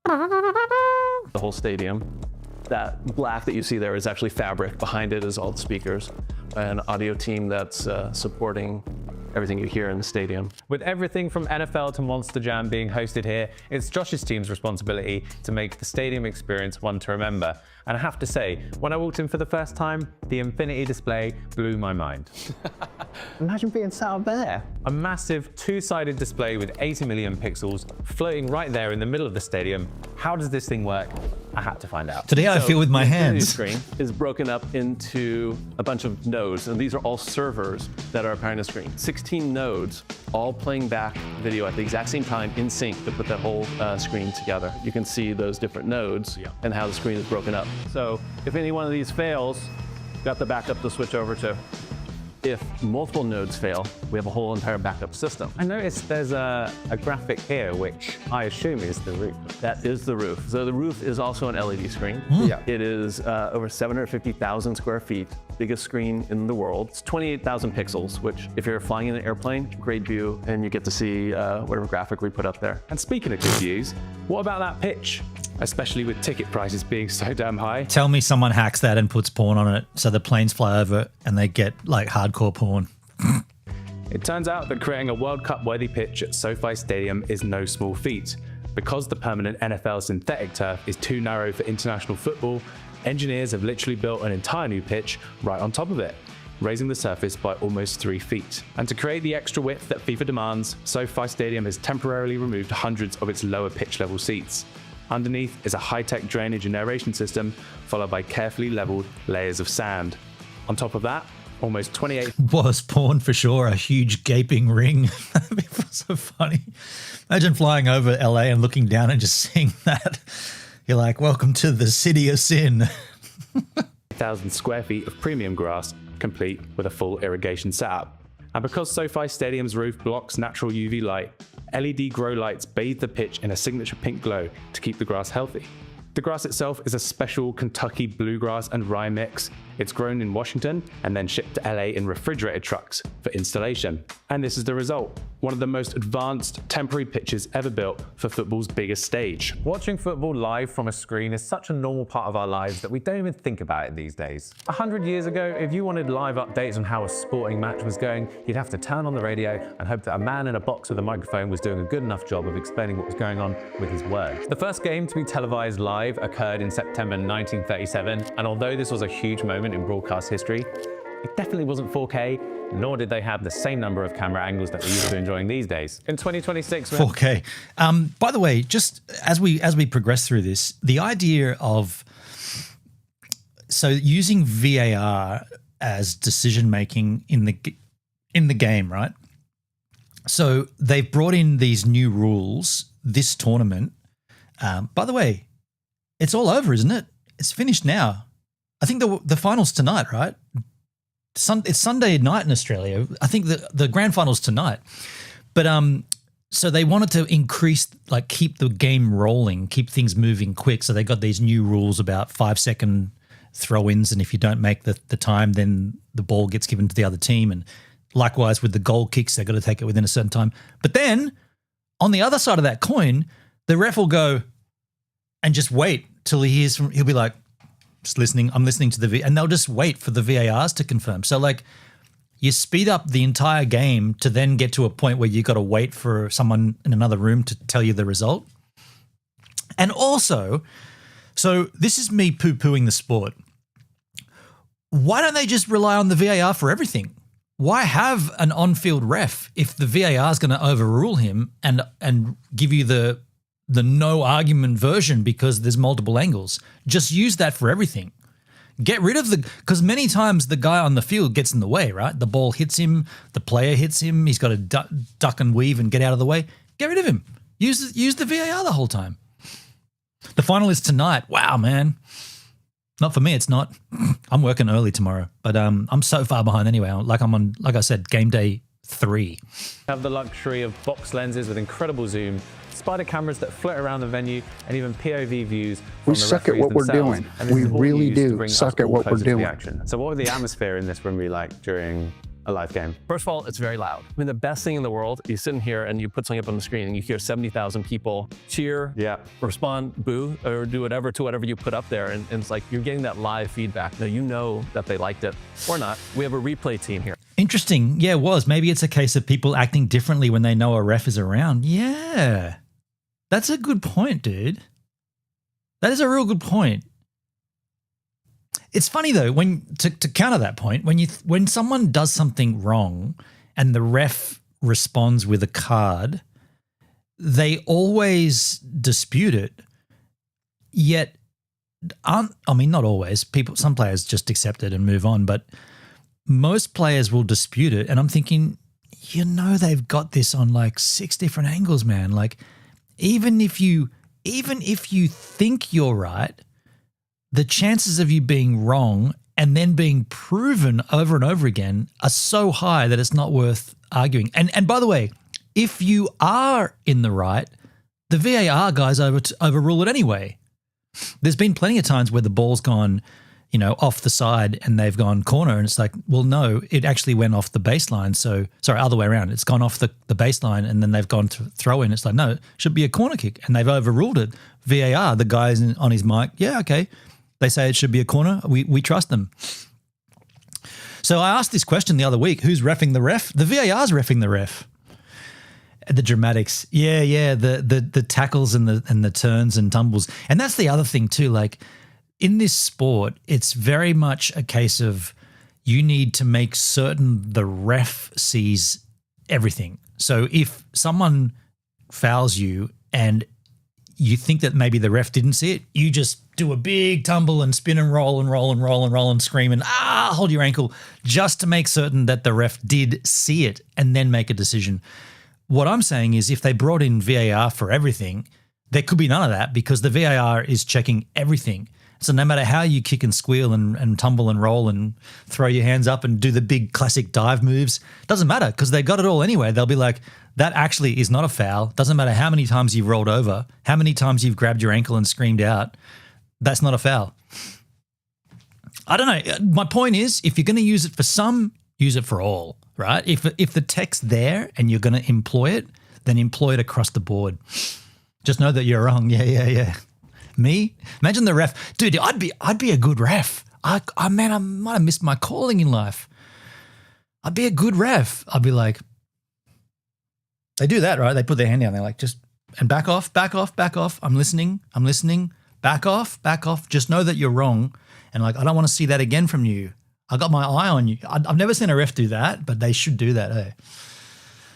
The whole stadium. That black that you see there is actually fabric. Behind it is all the speakers. An audio team that's supporting everything you hear in the stadium. With everything from NFL to Monster Jam being hosted here, it's Josh's team's responsibility to make the stadium experience one to remember. And I have to say, when I walked in for the first time, the infinity display blew my mind. Imagine being sat up there. A massive two-sided display with 80 million pixels floating right there in the middle of the stadium. How does this thing work? I had to find out. Today I feel with my hands. The screen is broken up into a bunch of nodes, and these are all servers that are appearing on the screen. 16 nodes, all playing back video at the exact same time in sync to put that whole screen together. You can see those different nodes and how the screen is broken up. So if any one of these fails, you've got the backup to switch over to. if multiple nodes fail, we have a whole entire backup system. I noticed there's a graphic here, which I assume is the roof. That is the roof. So the roof is also an LED screen. Yeah. It is over 750,000 square feet, biggest screen in the world. It's 28,000 pixels, which if you're flying in an airplane, great view, and you get to see whatever graphic we put up there. And speaking of good views, what about that pitch? Especially with ticket prices being so damn high. Tell me someone hacks that and puts porn on it so the planes fly over and they get like hardcore porn. It turns out that creating a World Cup worthy pitch at SoFi Stadium is no small feat. Because the permanent NFL synthetic turf is too narrow for international football, engineers have literally built an entire new pitch right on top of it, raising the surface by almost 3 feet. And to create the extra width that FIFA demands, SoFi Stadium has temporarily removed hundreds of its lower pitch level seats. Underneath is a high-tech drainage and aeration system, followed by carefully leveled layers of sand. On top of that, almost 28 was porn for sure, a huge gaping ring. That'd be so funny. Imagine flying over LA and looking down and just seeing that. You're like, welcome to the city of sin. 1,000 square feet of premium grass, complete with a full irrigation setup. And because SoFi Stadium's roof blocks natural UV light, LED grow lights bathe the pitch in a signature pink glow to keep the grass healthy. The grass itself is a special Kentucky bluegrass and rye mix. It's grown in Washington and then shipped to LA in refrigerated trucks for installation. And this is the result. One of the most advanced temporary pitches ever built for football's biggest stage. Watching football live from a screen is such a normal part of our lives that we don't even think about it these days. 100 years ago, if you wanted live updates on how a sporting match was going, you'd have to turn on the radio and hope that a man in a box with a microphone was doing a good enough job of explaining what was going on with his words. The first game to be televised live occurred in September 1937, and although this was a huge moment in broadcast history, it definitely wasn't 4K, nor did they have the same number of camera angles that we're used to enjoying these days. In 2026, 4K. By the way, just as we progress through this, the idea of using VAR as decision making in the game, right? So they've brought in these new rules this tournament. By the way, it's all over, isn't it? It's finished now. I think the finals tonight, right? It's Sunday night in Australia. I think the grand finals tonight. But so they wanted to increase, like, keep the game rolling, keep things moving quick. So they got these new rules about 5-second throw-ins, and if you don't make the time, then the ball gets given to the other team. And likewise with the goal kicks, they've got to take it within a certain time. But then on the other side of that coin, the ref will go and just wait till he'll be like, just listening. I'm listening to and they'll just wait for the VARs to confirm. So like you speed up the entire game to then get to a point where you got to wait for someone in another room to tell you the result. And also, so this is me poo-pooing the sport. Why don't they just rely on the VAR for everything? Why have an on-field ref if the VAR is going to overrule him and give you the no argument version because there's multiple angles? Just use that for everything. Get rid of because many times the guy on the field gets in the way, right? The ball hits him, the player hits him, he's got to duck and weave and get out of the way. Get rid of him. Use the VAR the whole time. The final is tonight. Wow, man. Not for me, it's not. I'm working early tomorrow, but I'm so far behind anyway. Like I said, game day 3. Have the luxury of box lenses with incredible zoom, spider cameras that flit around the venue, and even POV views from We the suck at referees what we're themselves. doing. And this We is all really used to do bring us suck at all what we're closer to the doing. action. So what would the atmosphere in this room be like during a live game? First of all, it's very loud. I mean, the best thing in the world, you sit in here and you put something up on the screen and you hear 70,000 people cheer, respond, boo, or do whatever to whatever you put up there. And it's like you're getting that live feedback. Now, you know that they liked it or not. We have a replay team here. Interesting. Yeah, it was. Maybe it's a case of people acting differently when they know a ref is around. Yeah. That's a good point, dude. That is a real good point. It's funny though, to counter that point, when someone does something wrong and the ref responds with a card, they always dispute it. Yet, not always. Some players just accept it and move on, but most players will dispute it. And I'm thinking, they've got this on like 6 different angles, man. Like, even if you think you're right, the chances of you being wrong and then being proven over and over again are so high that it's not worth arguing. And by the way, if you are in the right, the VAR guys overrule it anyway. There's been plenty of times where the ball's gone, you know, off the side and they've gone corner, and it's like, well, no, it actually went off the baseline. So, sorry, other way around. It's gone off the baseline and then they've gone to throw in. It's like, no, it should be a corner kick, and they've overruled it. VAR, the guy's on his mic, yeah, okay. They say it should be a corner. We trust them. So I asked this question the other week, who's reffing the ref? The VAR's reffing the ref. The dramatics. Yeah, the tackles and the turns and tumbles. And that's the other thing too, like in this sport, it's very much a case of you need to make certain the ref sees everything. So if someone fouls you and you think that maybe the ref didn't see it, you just do a big tumble and spin and roll and roll and roll and roll and scream and hold your ankle just to make certain that the ref did see it and then make a decision. What I'm saying is if they brought in VAR for everything, there could be none of that because the VAR is checking everything. So no matter how you kick and squeal and tumble and roll and throw your hands up and do the big classic dive moves, doesn't matter because they got it all anyway. They'll be like, that actually is not a foul. Doesn't matter how many times you've rolled over, how many times you've grabbed your ankle and screamed out. That's not a foul. I don't know. My point is, if you're going to use it for some, use it for all, right? If the tech's there and you're going to employ it, then employ it across the board. Just know that you're wrong. Yeah. Me? Imagine the ref. Dude, I'd be a good ref. I might have missed my calling in life. I'd be a good ref. I'd be like, they do that, right? They put their hand down. They're like, just, and back off. I'm listening. Back off. Just know that you're wrong. And like, I don't want to see that again from you. I got my eye on you. I've never seen a ref do that, but they should do that, eh?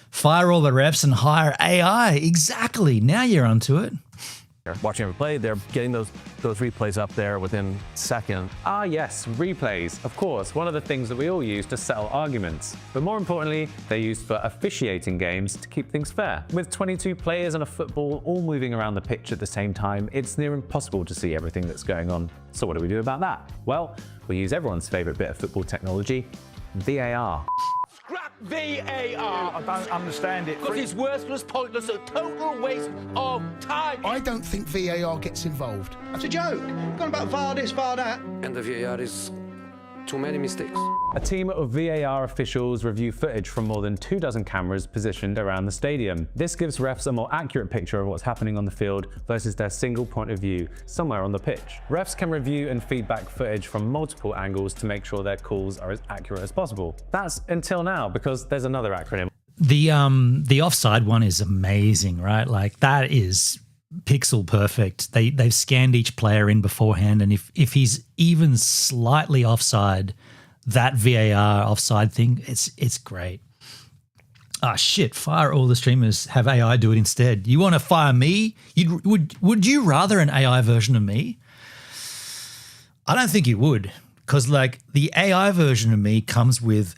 Fire all the refs and hire AI. Exactly. Now you're onto it. Watching every play, they're getting those replays up there within seconds. Ah yes, replays, of course, one of the things that we all use to settle arguments. But more importantly, they're used for officiating games to keep things fair. With 22 players and a football all moving around the pitch at the same time, it's near impossible to see everything that's going on. So what do we do about that? Well, we use everyone's favourite bit of football technology, VAR. Scrap VAR. I don't understand it. Because it's worthless, pointless, a total waste of time. I don't think VAR gets involved. That's a joke. Gone about VAR this, VAR that. And the VAR is too many mistakes. A team of VAR officials review footage from more than 24 cameras positioned around the stadium. This gives refs a more accurate picture of what's happening on the field versus their single point of view somewhere on the pitch. Refs can review and feedback footage from multiple angles to make sure their calls are as accurate as possible. That's until now, because there's another acronym. The offside one is amazing, right? Like that is pixel perfect. They've scanned each player in beforehand, and if he's even slightly offside, that VAR offside thing, it's great. Ah, shit, fire all the streamers, have AI do it instead. You want to fire me? Would you rather an AI version of me? I don't think you would, because like the AI version of me comes with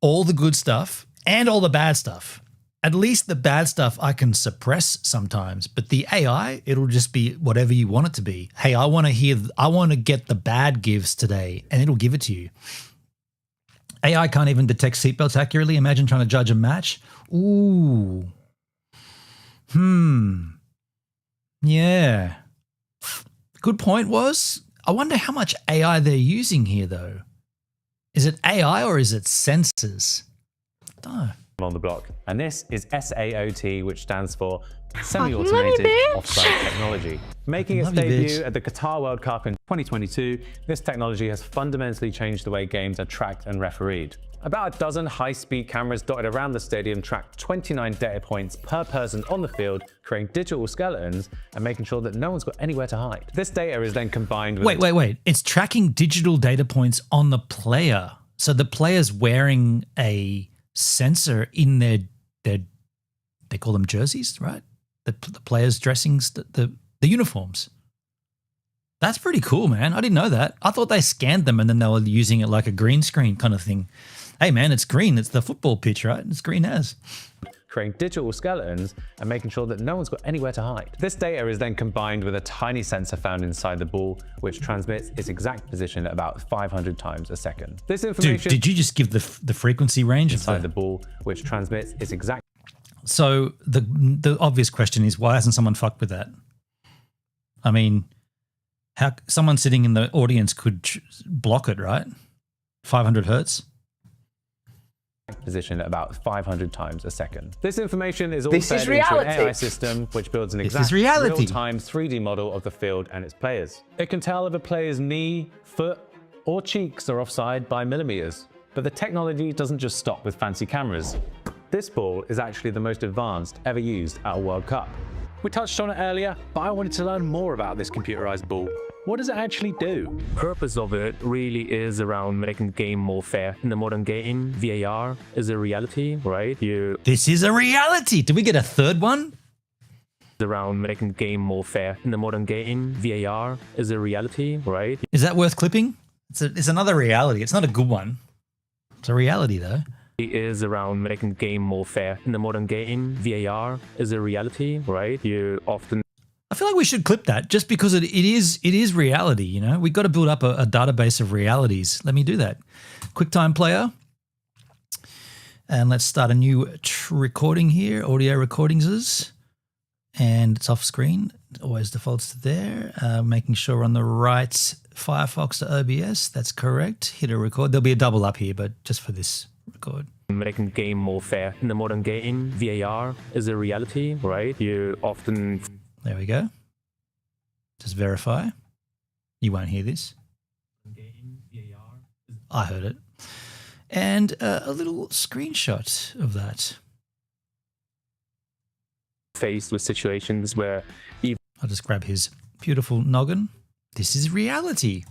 all the good stuff and all the bad stuff. At least the bad stuff I can suppress sometimes, but the AI, it'll just be whatever you want it to be. Hey, I want to get the bad gives today, and it'll give it to you. AI can't even detect seatbelts accurately. Imagine trying to judge a match. Ooh. Yeah. Good point was, I wonder how much AI they're using here though. Is it AI or is it sensors? I don't know. On the block. And this is SAOT, which stands for Semi-Automated Offside Technology. Making its debut at the Qatar World Cup in 2022, this technology has fundamentally changed the way games are tracked and refereed. About a dozen high-speed cameras dotted around the stadium track 29 data points per person on the field, creating digital skeletons and making sure that no one's got anywhere to hide. This data is then combined with... Wait. It's tracking digital data points on the player. So the player's wearing a sensor in their they call them jerseys, right? The players' dressings, the uniforms. That's pretty cool, man. I didn't know that. I thought they scanned them and then they were using it like a green screen kind of thing. Hey, man, it's green. It's the football pitch, right? It's green as. creating digital skeletons and making sure that no one's got anywhere to hide. This data is then combined with a tiny sensor found inside the ball, which transmits its exact position at about 500 times a second. This information— Dude, did you just give the frequency range inside the ball, which transmits its exact— So the obvious question is, why hasn't someone fucked with that? I mean, how someone sitting in the audience could block it, right? 500 hertz? Position at about 500 times a second. This information is all This fed is into an reality. AI system which builds an This exact is reality. real-time 3D model of the field and its players. It can tell if a player's knee, foot, or cheeks are offside by millimeters. But the technology doesn't just stop with fancy cameras. This ball is actually the most advanced ever used at a World Cup. We touched on it earlier, but I wanted to learn more about this computerized ball. What does it actually do? Purpose of it really is around making the game more fair. In the modern game, VAR is a reality, right? This is a reality. Did we get a third one? Around making the game more fair. In the modern game, VAR is a reality, right? Is that worth clipping? It's another reality. It's not a good one. It's a reality though. It is around making the game more fair. In the modern game, VAR is a reality, right? You often— I feel like we should clip that just because it is reality, you know? We've got to build up a database of realities. Let me do that. QuickTime Player. And let's start a new recording here, audio recordings. And it's off screen. It always defaults to there. Making sure we're on the right Firefox to OBS. That's correct. Hit a record. There'll be a double up here, but just for this record. Making the game more fair. In the modern game, VAR is a reality, right? You often— There we go. Just verify. You won't hear this. I heard it. And a little screenshot of that. Faced with situations where I'll just grab his beautiful noggin. This is reality.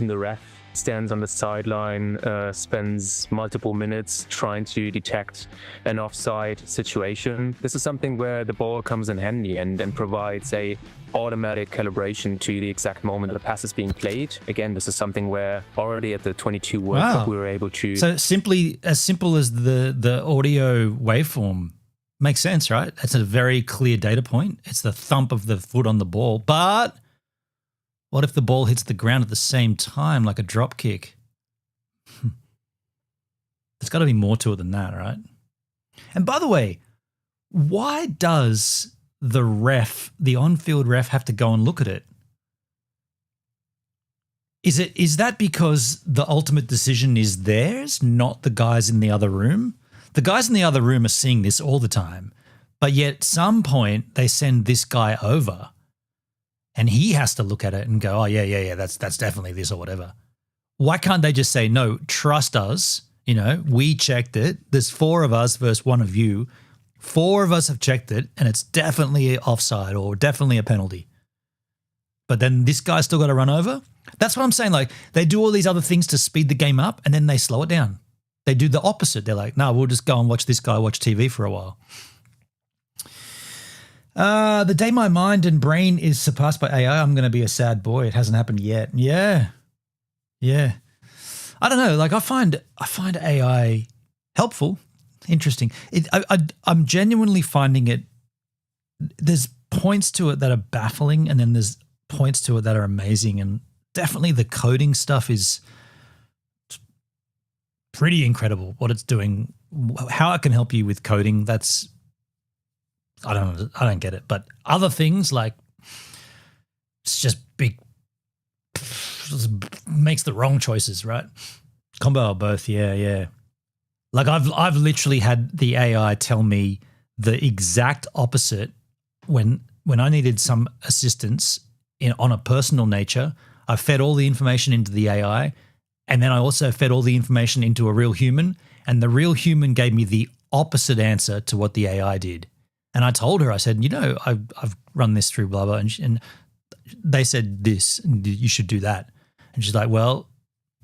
the ref stands on the sideline, spends multiple minutes trying to detect an offside situation. This is something where the ball comes in handy and provides a automatic calibration to the exact moment the pass is being played. Again, this is something where already at the 22 World Cup we were able to— So as simple as the audio waveform makes sense, right? That's a very clear data point. It's the thump of the foot on the ball. But what if the ball hits the ground at the same time, like a drop kick? There's got to be more to it than that, right? And by the way, why does the on-field ref, have to go and look at it? Is that because the ultimate decision is theirs, not the guys in the other room? The guys in the other room are seeing this all the time, but yet at some point they send this guy over and he has to look at it and go, oh, yeah, that's definitely this or whatever. Why can't they just say, no, trust us, you know, we checked it. There's 4 of us versus 1 of you. 4 of us have checked it and it's definitely offside or definitely a penalty. But then this guy's still got to run over? That's what I'm saying. Like, they do all these other things to speed the game up and then they slow it down. They do the opposite. They're like, no, we'll just go and watch this guy watch TV for a while. The day my mind and brain is surpassed by AI, I'm going to be a sad boy. It hasn't happened yet. Yeah. I don't know. Like, I find AI helpful, interesting. I'm genuinely finding it. There's points to it that are baffling, and then there's points to it that are amazing. And definitely the coding stuff is pretty incredible. What it's doing, how it can help you with coding. That's, I don't get it. But other things like it's just makes the wrong choices, right? Combo or both, yeah. Like I've literally had the AI tell me the exact opposite when I needed some assistance on a personal nature. I fed all the information into the AI, and then I also fed all the information into a real human, and the real human gave me the opposite answer to what the AI did. And I told her, I said, you know, I've run this through blah, blah, and they said this, and you should do that. And she's like, well,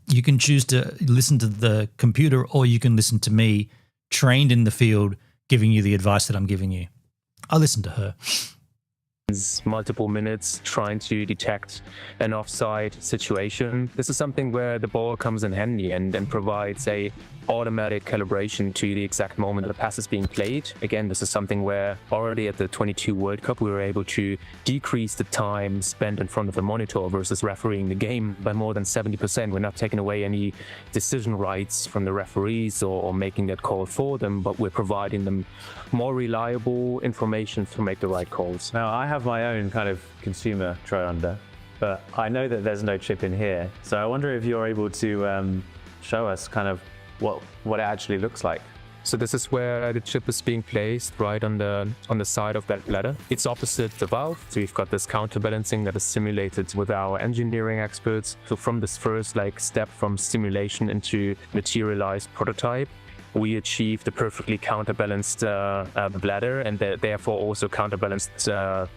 you can choose to listen to the computer or you can listen to me trained in the field giving you the advice that I'm giving you. I listened to her. multiple minutes trying to detect an offside situation. This is something where the ball comes in handy and provides a automatic calibration to the exact moment the pass is being played. Again, this is something where already at the 22 World Cup we were able to decrease the time spent in front of the monitor versus refereeing the game by more than 70%. We're not taking away any decision rights from the referees or making that call for them, but we're providing them more reliable information to make the right calls. Now, I have my own kind of consumer try under, but I know that there's no chip in here. So I wonder if you're able to show us kind of what it actually looks like. So this is where the chip is being placed, right on the side of that bladder. It's opposite the valve. So we've got this counterbalancing that is simulated with our engineering experts. So from this first step from simulation into materialized prototype, we achieved a perfectly counterbalanced bladder and therefore also counterbalanced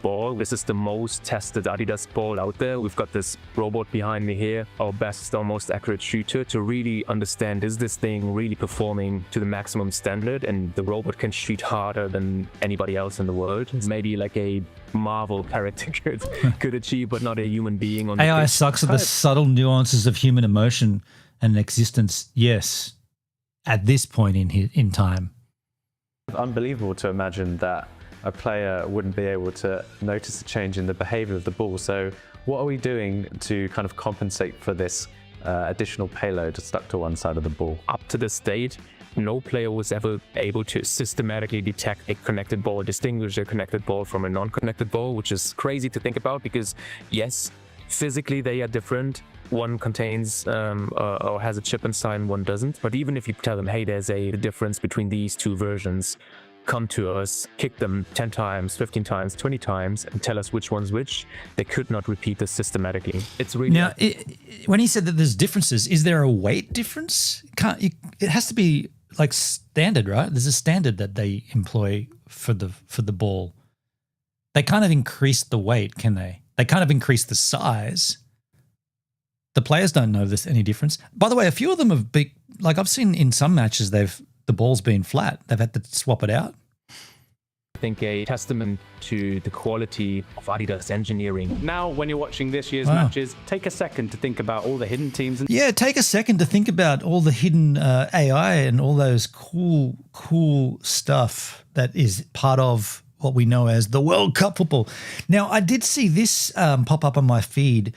ball. This is the most tested Adidas ball out there. We've got this robot behind me here, our best or most accurate shooter, to really understand, is this thing really performing to the maximum standard? And the robot can shoot harder than anybody else in the world. It's maybe like a Marvel character could achieve, but not a human being on the AI pitch. sucks at the subtle nuances of human emotion and existence. Yes. At this point in time. Unbelievable to imagine that a player wouldn't be able to notice a change in the behavior of the ball. So what are we doing to kind of compensate for this additional payload stuck to one side of the ball? Up to this date, no player was ever able to systematically detect a connected ball, distinguish a connected ball from a non-connected ball, which is crazy to think about because, yes, physically they are different. One contains or has a chip inside and one doesn't. But even if you tell them, hey, there's a difference between these two versions, come to us, kick them 10 times, 15 times, 20 times, and tell us which one's which, they could not repeat this systematically. It's really... Now, when he said that there's differences, is there a weight difference? It has to be like standard, right? There's a standard that they employ for the ball. They kind of increase the weight, can they? They kind of increase the size. The players don't know there's any difference. By the way, a few of them have big, like I've seen in some matches, the ball's been flat. They've had to swap it out. I think a testament to the quality of Adidas engineering. Now, when you're watching this year's matches, take a second to think about all the hidden teams. Yeah, take a second to think about all the hidden AI and all those cool stuff that is part of what we know as the World Cup football. Now, I did see this pop up on my feed.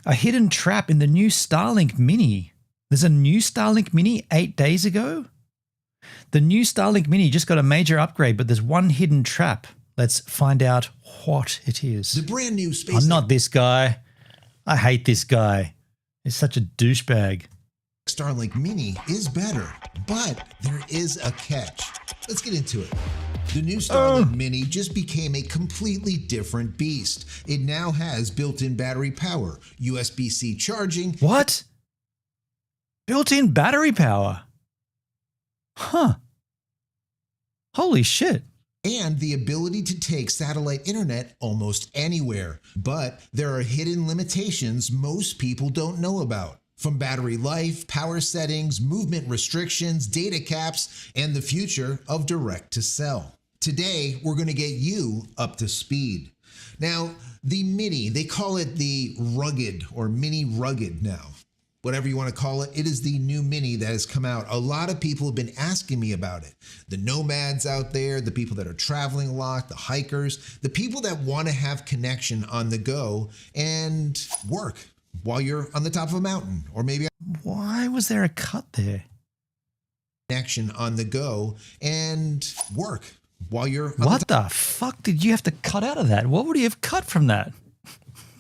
A hidden trap in the new Starlink Mini. There's a new Starlink Mini 8 days ago. The new Starlink Mini just got a major upgrade, but there's one hidden trap. Let's find out what it is. The brand new space. I'm not this guy. I hate this guy. He's such a douchebag. Starlink Mini is better, but there is a catch. Let's get into it. The new Starlink Mini just became a completely different beast. It now has built-in battery power, USB-C charging. What? Built-in battery power? Huh. Holy shit. And the ability to take satellite internet almost anywhere. But there are hidden limitations most people don't know about. From battery life, power settings, movement restrictions, data caps, and the future of direct-to-cell. Today, we're going to get you up to speed. Now, the Mini, they call it the Rugged or Mini Rugged now. Whatever you want to call it, it is the new Mini that has come out. A lot of people have been asking me about it. The nomads out there, the people that are traveling a lot, the hikers, the people that want to have connection on the go and work while you're on the top of a mountain, or maybe... Why was there a cut there? Connection on the go and work while you're... What the fuck did you have to cut out of that? What would you have cut from that?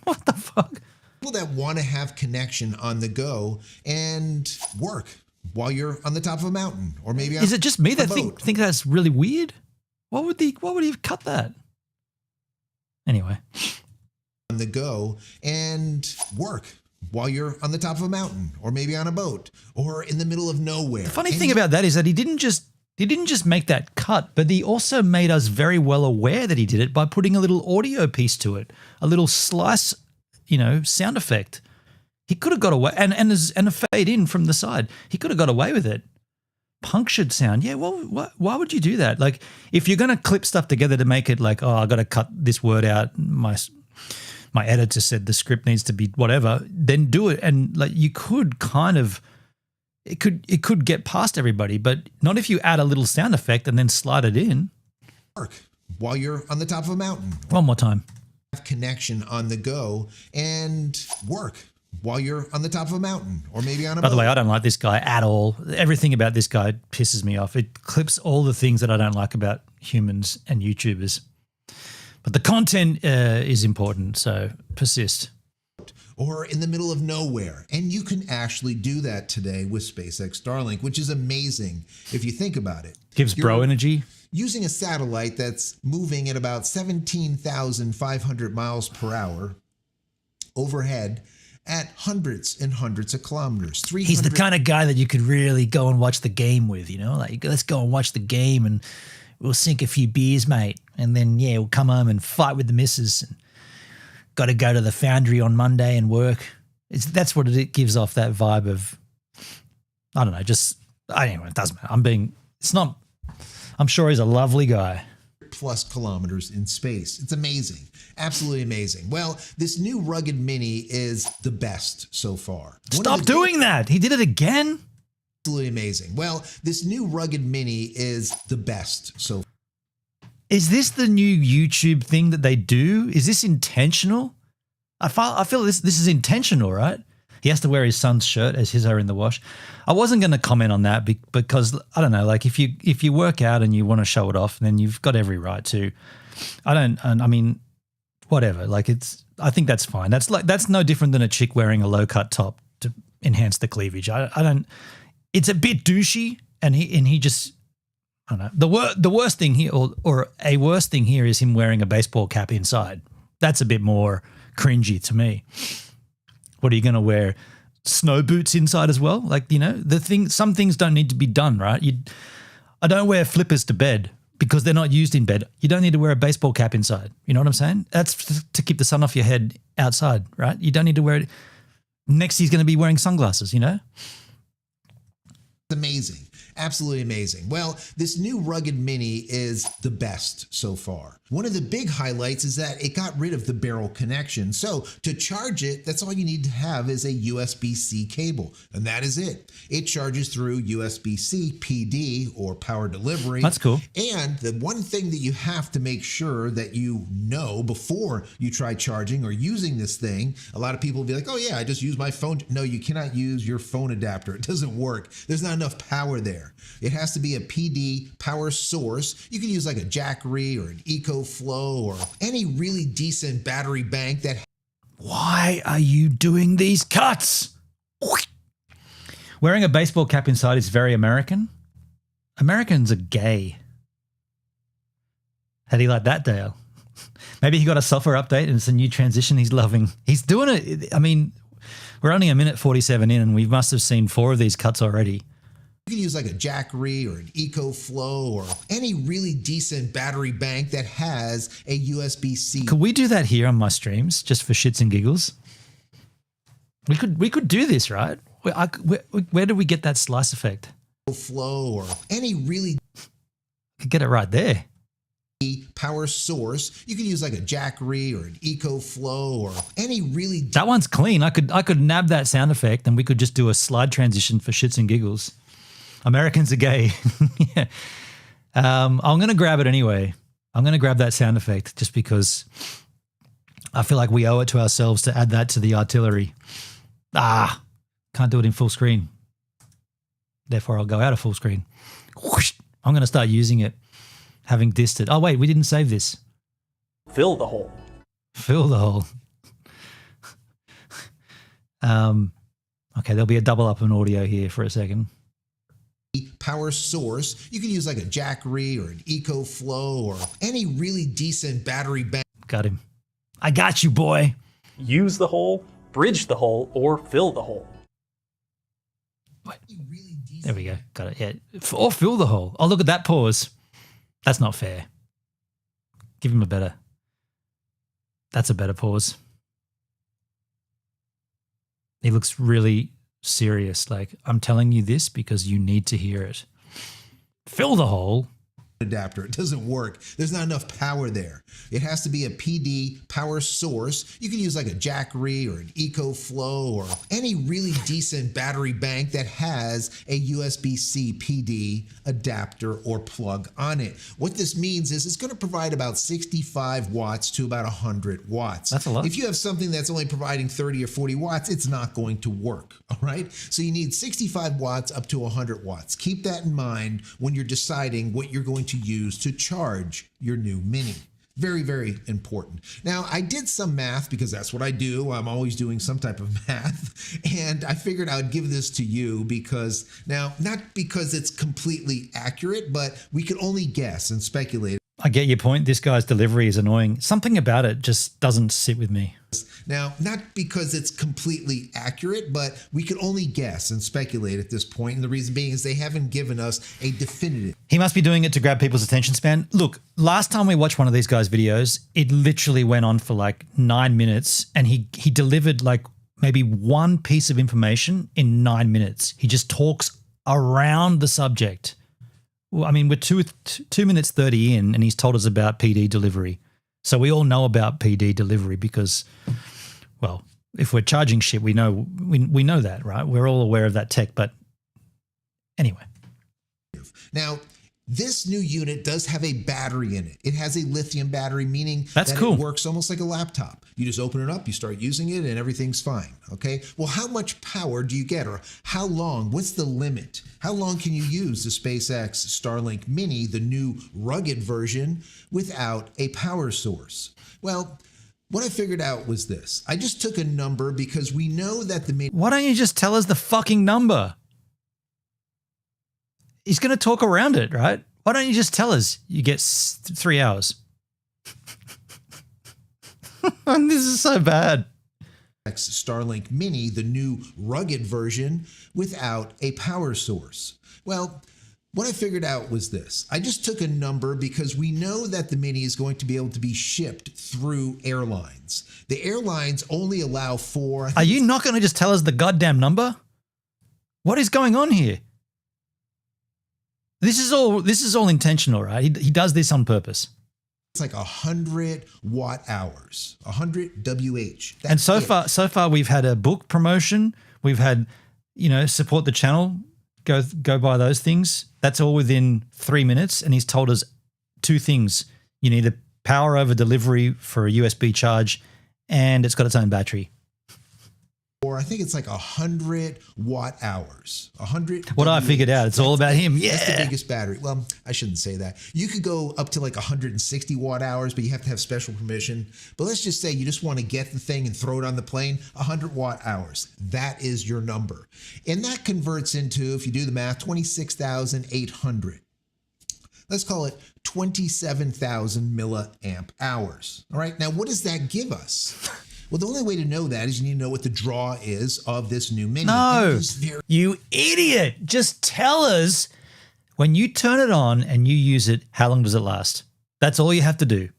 What the fuck? People that want to have connection on the go and work while you're on the top of a mountain, or maybe... Is it just me that think that's really weird? What would he have cut that? Anyway... on the go and work while you're on the top of a mountain, or maybe on a boat, or in the middle of nowhere. The funny thing about that is that he didn't just make that cut, but he also made us very well aware that he did it by putting a little audio piece to it, a little slice, sound effect. He could have got away, and a fade in from the side. He could have got away with it, punctured sound. Yeah, well, why would you do that? Like, if you're going to clip stuff together to make it like, oh, I got to cut this word out, my editor said the script needs to be whatever, then do it. And like, you could kind of, it could get past everybody, but not if you add a little sound effect and then slide it in. Work while you're on the top of a mountain. One more time. Have connection on the go and work while you're on the top of a mountain or maybe on a By the boat. way, I don't like this guy at all. Everything about this guy pisses me off. It clips all the things that I don't like about humans and YouTubers. But the content is important, so persist. Or in the middle of nowhere. And you can actually do that today with SpaceX Starlink, which is amazing if you think about it. Gives bro energy. Using a satellite that's moving at about 17,500 miles per hour overhead at hundreds and hundreds of kilometers. He's the kind of guy that you could really go and watch the game with, you know? Like, let's go and watch the game and we'll sink a few beers, mate. And then, yeah, we'll come home and fight with the missus and got to go to the foundry on Monday and work. That's what it gives off, that vibe of, I don't know, just, anyway, it doesn't matter. I'm sure he's a lovely guy. Plus kilometers in space. It's amazing. Absolutely amazing. Well, this new rugged Mini is the best so far. Stop doing that. He did it again. Absolutely amazing. Well, this new rugged Mini is the best so far. Is this the new YouTube thing that they do? Is this intentional? I feel this is intentional, right? He has to wear his son's shirt as his are in the wash. I wasn't going to comment on that because I don't know, like if you work out and you want to show it off, then you've got every right to. I mean, whatever. Like I think that's fine. That's no different than a chick wearing a low cut top to enhance the cleavage. I don't. It's a bit douchey, and he just. I don't know. The worst thing here, or a worse thing here, is him wearing a baseball cap inside. That's a bit more cringy to me. What are you going to wear? Snow boots inside as well? Like, you know, some things don't need to be done, right? I don't wear flippers to bed because they're not used in bed. You don't need to wear a baseball cap inside. You know what I'm saying? That's to keep the sun off your head outside, right? You don't need to wear it. Next, he's going to be wearing sunglasses, you know? Amazing. Absolutely amazing. Well, this new rugged Mini is the best so far. One of the big highlights is that it got rid of the barrel connection. So to charge it, that's all you need to have is a USB-C cable, and that is it. It charges through USB-C PD or power delivery. That's cool. And the one thing that you have to make sure that you know before you try charging or using this thing, a lot of people will be like, oh yeah, I just use my phone. No, you cannot use your phone adapter. It doesn't work. There's not enough power there. It has to be a PD power source. You can use like a Jackery or an EcoFlow or any really decent battery bank that. Why are you doing these cuts? Wearing a baseball cap inside is very American. Americans are gay. How do you like that, Dale? Maybe he got a software update and it's a new transition he's loving. He's doing it. I mean, we're only a minute 47 in and we must have seen 4 of these cuts already. You can use like a Jackery or an EcoFlow or any really decent battery bank that has a USB-C. Could we do that here on my streams just for shits and giggles? We could do this, right? Where do we get that slice effect? Flow or any really could get it right there. Power source. You can use like a Jackery or an EcoFlow or any really. That one's clean. I could nab that sound effect and we could just do a slide transition for shits and giggles. Americans are gay. Yeah. I'm going to grab it anyway. I'm going to grab that sound effect just because I feel like we owe it to ourselves to add that to the artillery. Can't do it in full screen. Therefore, I'll go out of full screen. Whoosh. I'm going to start using it, having dissed it. Oh, wait, we didn't save this. Fill the hole. Fill the hole. Okay, there'll be a double up in audio here for a second. Power source. You can use like a Jackery or an EcoFlow or any really decent battery bank. Got him. I got you, boy. Use the hole, bridge the hole, or fill the hole. What? There we go. Got it. Yeah. Or fill the hole. Oh, look at that pause. That's not fair. Give him a better. That's a better pause. He looks really serious. Like, I'm telling you this because you need to hear it. Fill the hole. Adapter. It doesn't work. There's not enough power there. It has to be a PD power source. You can use like a Jackery or an EcoFlow or any really decent battery bank that has a USB-C PD adapter or plug on it. What this means is it's going to provide about 65 watts to about 100 watts. That's a lot. If you have something that's only providing 30 or 40 watts, it's not going to work. All right. So you need 65 watts up to 100 watts. Keep that in mind when you're deciding what you're going to use to charge your new Mini. Very, very important. Now, I did some math because that's what I do. I'm always doing some type of math. And I figured I would give this to you because now, not because it's completely accurate, but we could only guess and speculate. I get your point. This guy's delivery is annoying. Something about it just doesn't sit with me. Now, not because it's completely accurate, but we could only guess and speculate at this point. And the reason being is they haven't given us a definitive. He must be doing it to grab people's attention span. Look, last time we watched one of these guys' videos, it literally went on for like 9 minutes and he delivered like maybe one piece of information in 9 minutes. He just talks around the subject. Well, I mean, we're 2 minutes 30 in and he's told us about PD delivery. So we all know about PD delivery because, well, if we're charging shit, we know that, right? We're all aware of that tech, but anyway. Now, this new unit does have a battery in it. It has a lithium battery, meaning That's that cool. It works almost like a laptop. You just open it up, you start using it, and everything's fine, okay? Well, how much power do you get, or how long? What's the limit? How long can you use the SpaceX Starlink Mini, the new rugged version, without a power source? Well, what I figured out was this. I just took a number because we know that the Mini... Why don't you just tell us the fucking number? He's going to talk around it, right? Why don't you just tell us you get 3 hours? This is so bad. Starlink Mini, the new rugged version, without a power source. Well, what I figured out was this. I just took a number because we know that the Mini is going to be able to be shipped through airlines. The airlines only allow for... Are you not going to just tell us the goddamn number? What is going on here? This is all intentional, right? He does this on purpose. It's like 100 watt hours, 100 WH. And so far we've had a book promotion. We've had, support the channel. Go buy those things. That's all within 3 minutes. And he's told us 2 things. You need a power over delivery for a USB charge, and it's got its own battery. Or I think it's like 100 watt hours. 100. What I figured out, it's all about him. Yeah. That's the biggest battery. Well, I shouldn't say that. You could go up to like 160 watt hours, but you have to have special permission. But let's just say you just want to get the thing and throw it on the plane, 100 watt hours. That is your number. And that converts into, if you do the math, 26,800. Let's call it 27,000 milliamp hours. All right. Now, what does that give us? Well, the only way to know that is you need to know what the draw is of this new Mini. No, you idiot. Just tell us when you turn it on and you use it, how long does it last? That's all you have to do.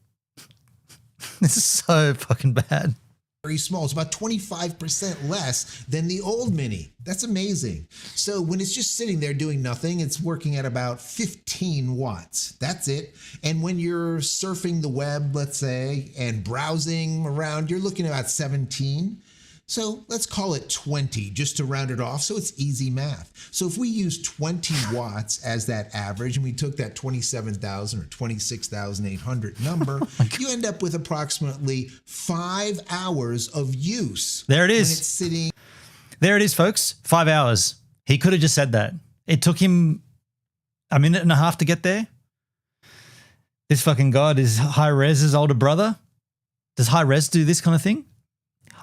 This is so fucking bad. Very small. It's about 25% less than the old Mini. That's amazing. So when it's just sitting there doing nothing, it's working at about 15 watts. That's it. And when you're surfing the web, let's say, and browsing around, you're looking at about 17. So let's call it 20 just to round it off. So it's easy math. So if we use 20 watts as that average and we took that 27,000 or 26,800 number, you end up with approximately 5 hours of use. There it is. When it's sitting. There it is, folks. 5 hours. He could have just said that. It took him a minute and a half to get there. This fucking god is Hi-Rez's older brother. Does Hi-Rez do this kind of thing?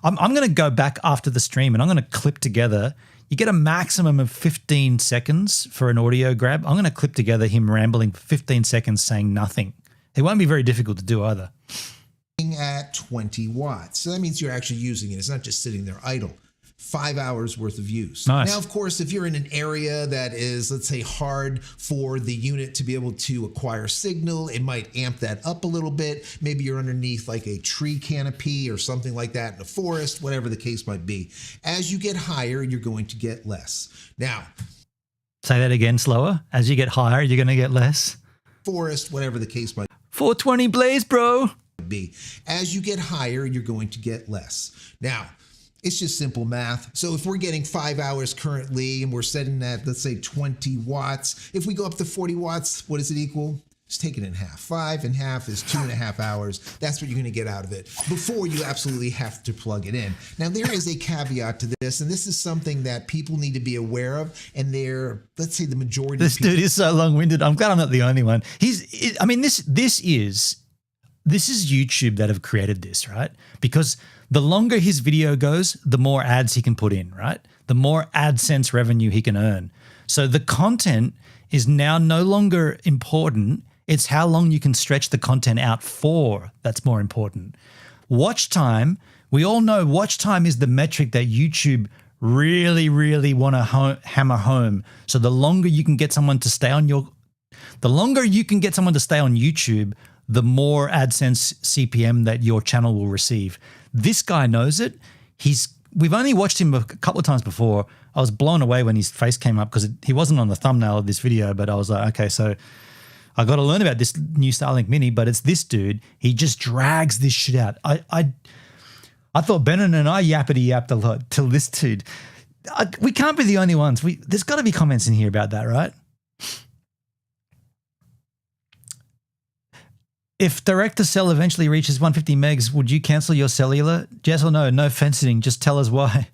I'm going to go back after the stream and I'm going to clip together. You get a maximum of 15 seconds for an audio grab. I'm going to clip together him rambling for 15 seconds saying nothing. It won't be very difficult to do either. At 20 watts. So that means you're actually using it. It's not just sitting there idle. 5 hours worth of use. Nice. Now, of course, if you're in an area that is, let's say, hard for the unit to be able to acquire signal, it might amp that up a little bit. Maybe you're underneath like a tree canopy or something like that in a forest, whatever the case might be. As you get higher, you're going to get less. Now, Say that again slower. As you get higher, you're going to get less. Forest, whatever the case might 420 blaze, bro. be. As you get higher, you're going to get less. Now, it's just simple math. So if we're getting 5 hours currently and we're setting that, let's say 20 watts, if we go up to 40 watts, what does it equal? Just take it in half. 5 and half is 2.5 hours. That's what you're going to get out of it before you absolutely have to plug it in. Now, there is a caveat to this, and this is something that people need to be aware of. And they're, let's say the majority This of people. dude is so long-winded. I'm glad I'm not the only one. I mean, this is YouTube that have created this, right? Because the longer his video goes, the more ads he can put in, right? The more AdSense revenue he can earn. So the content is now no longer important. It's how long you can stretch the content out for that's more important. Watch time, we all know watch time is the metric that YouTube really, really want to hammer home. So the longer you can get someone to stay on YouTube, the more AdSense CPM that your channel will receive. This guy knows it. We've only watched him a couple of times before. I was blown away when his face came up because he wasn't on the thumbnail of this video, but I was like, okay, so I got to learn about this new Starlink Mini, but it's this dude. He just drags this shit out. I thought Benin and I yapped a lot till this dude. We can't be the only ones. There's got to be comments in here about that, right? If direct-to-cell eventually reaches 150 megs, would you cancel your cellular? Yes or no? No fencing. Just tell us why.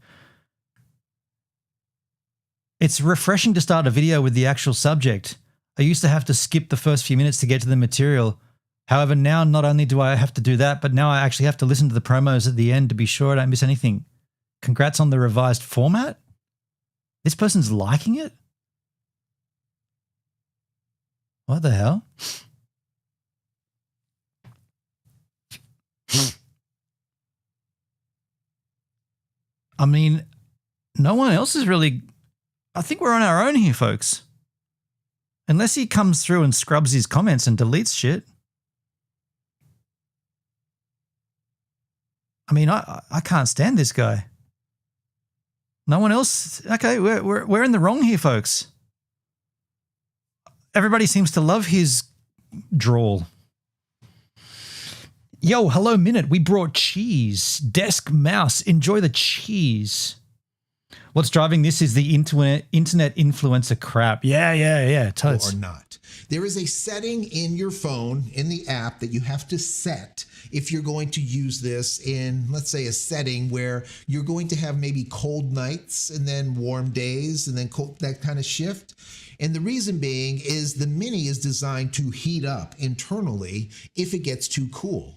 It's refreshing to start a video with the actual subject. I used to have to skip the first few minutes to get to the material. However, now not only do I have to do that, but now I actually have to listen to the promos at the end to be sure I don't miss anything. Congrats on the revised format. This person's liking it? What the hell? I mean, no one else is really... I think we're on our own here, folks. Unless he comes through and scrubs his comments and deletes shit. I mean, I can't stand this guy. No one else... Okay, we're in the wrong here, folks. Everybody seems to love his drawl. Yo, hello, Minute. We brought cheese. Desk mouse. Enjoy the cheese. What's driving this is the internet influencer crap. Yeah. Totes. Or not. There is a setting in your phone, in the app, that you have to set if you're going to use this in, let's say, a setting where you're going to have maybe cold nights and then warm days and then cold, that kind of shift. And the reason being is the Mini is designed to heat up internally if it gets too cool.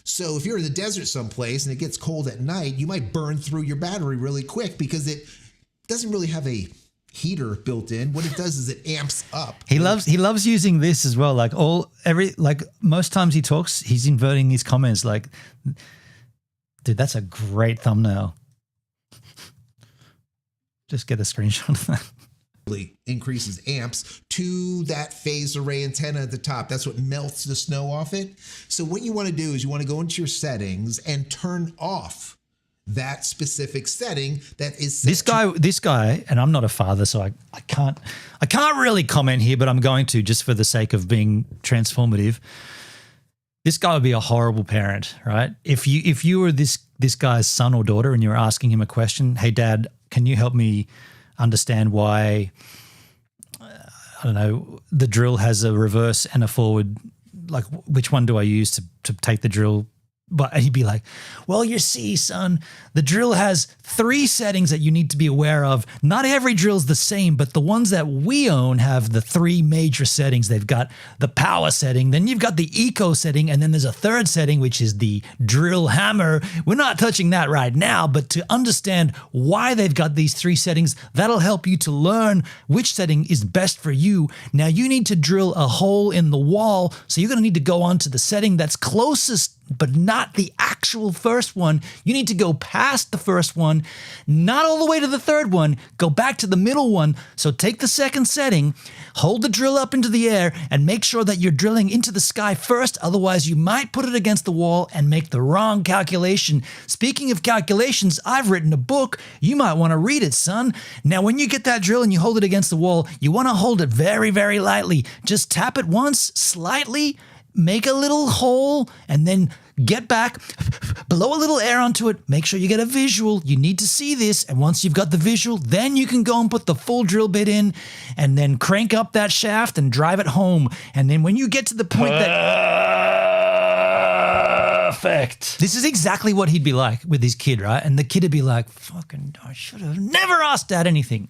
So if you're in the desert someplace and it gets cold at night, you might burn through your battery really quick because it doesn't really have a heater built in. What it does is it amps up. He loves using this as well. Like most times he talks, he's inverting his comments. Like, dude, that's a great thumbnail. Just get a screenshot of that. Increases amps to that phased array antenna at the top. That's what melts the snow off it. So what you want to do is you want to go into your settings and turn off that specific setting that is set this guy, and I'm not a father, so I can't really comment here, but I'm going to just for the sake of being transformative. This guy would be a horrible parent, right? If you were this guy's son or daughter and you were asking him a question, hey dad, can you help me understand why, I don't know, the drill has a reverse and a forward, like which one do I use to take the drill? But he'd be like, well, you see, son, the drill has 3 settings that you need to be aware of. Not every drill's the same, but the ones that we own have the 3 major settings. They've got the power setting, then you've got the eco setting, and then there's a 3rd setting, which is the drill hammer. We're not touching that right now, but to understand why they've got these 3 settings, that'll help you to learn which setting is best for you. Now, you need to drill a hole in the wall, so you're going to need to go on to the setting that's closest but not the actual first one. You need to go past the first one, not all the way to the third one, go back to the middle one. So take the second setting, hold the drill up into the air, and make sure that you're drilling into the sky first. Otherwise, you might put it against the wall and make the wrong calculation. Speaking of calculations, I've written a book. You might want to read it, son. Now, when you get that drill and you hold it against the wall, you want to hold it very, very lightly. Just tap it once, slightly, make a little hole, and then get back, blow a little air onto it, make sure you get a visual. You need to see this, and once you've got the visual, then you can go and put the full drill bit in, and then crank up that shaft and drive it home. And then when you get to the point Perfect. This is exactly what he'd be like with his kid, right? And the kid would be like, fucking, I should have never asked Dad anything.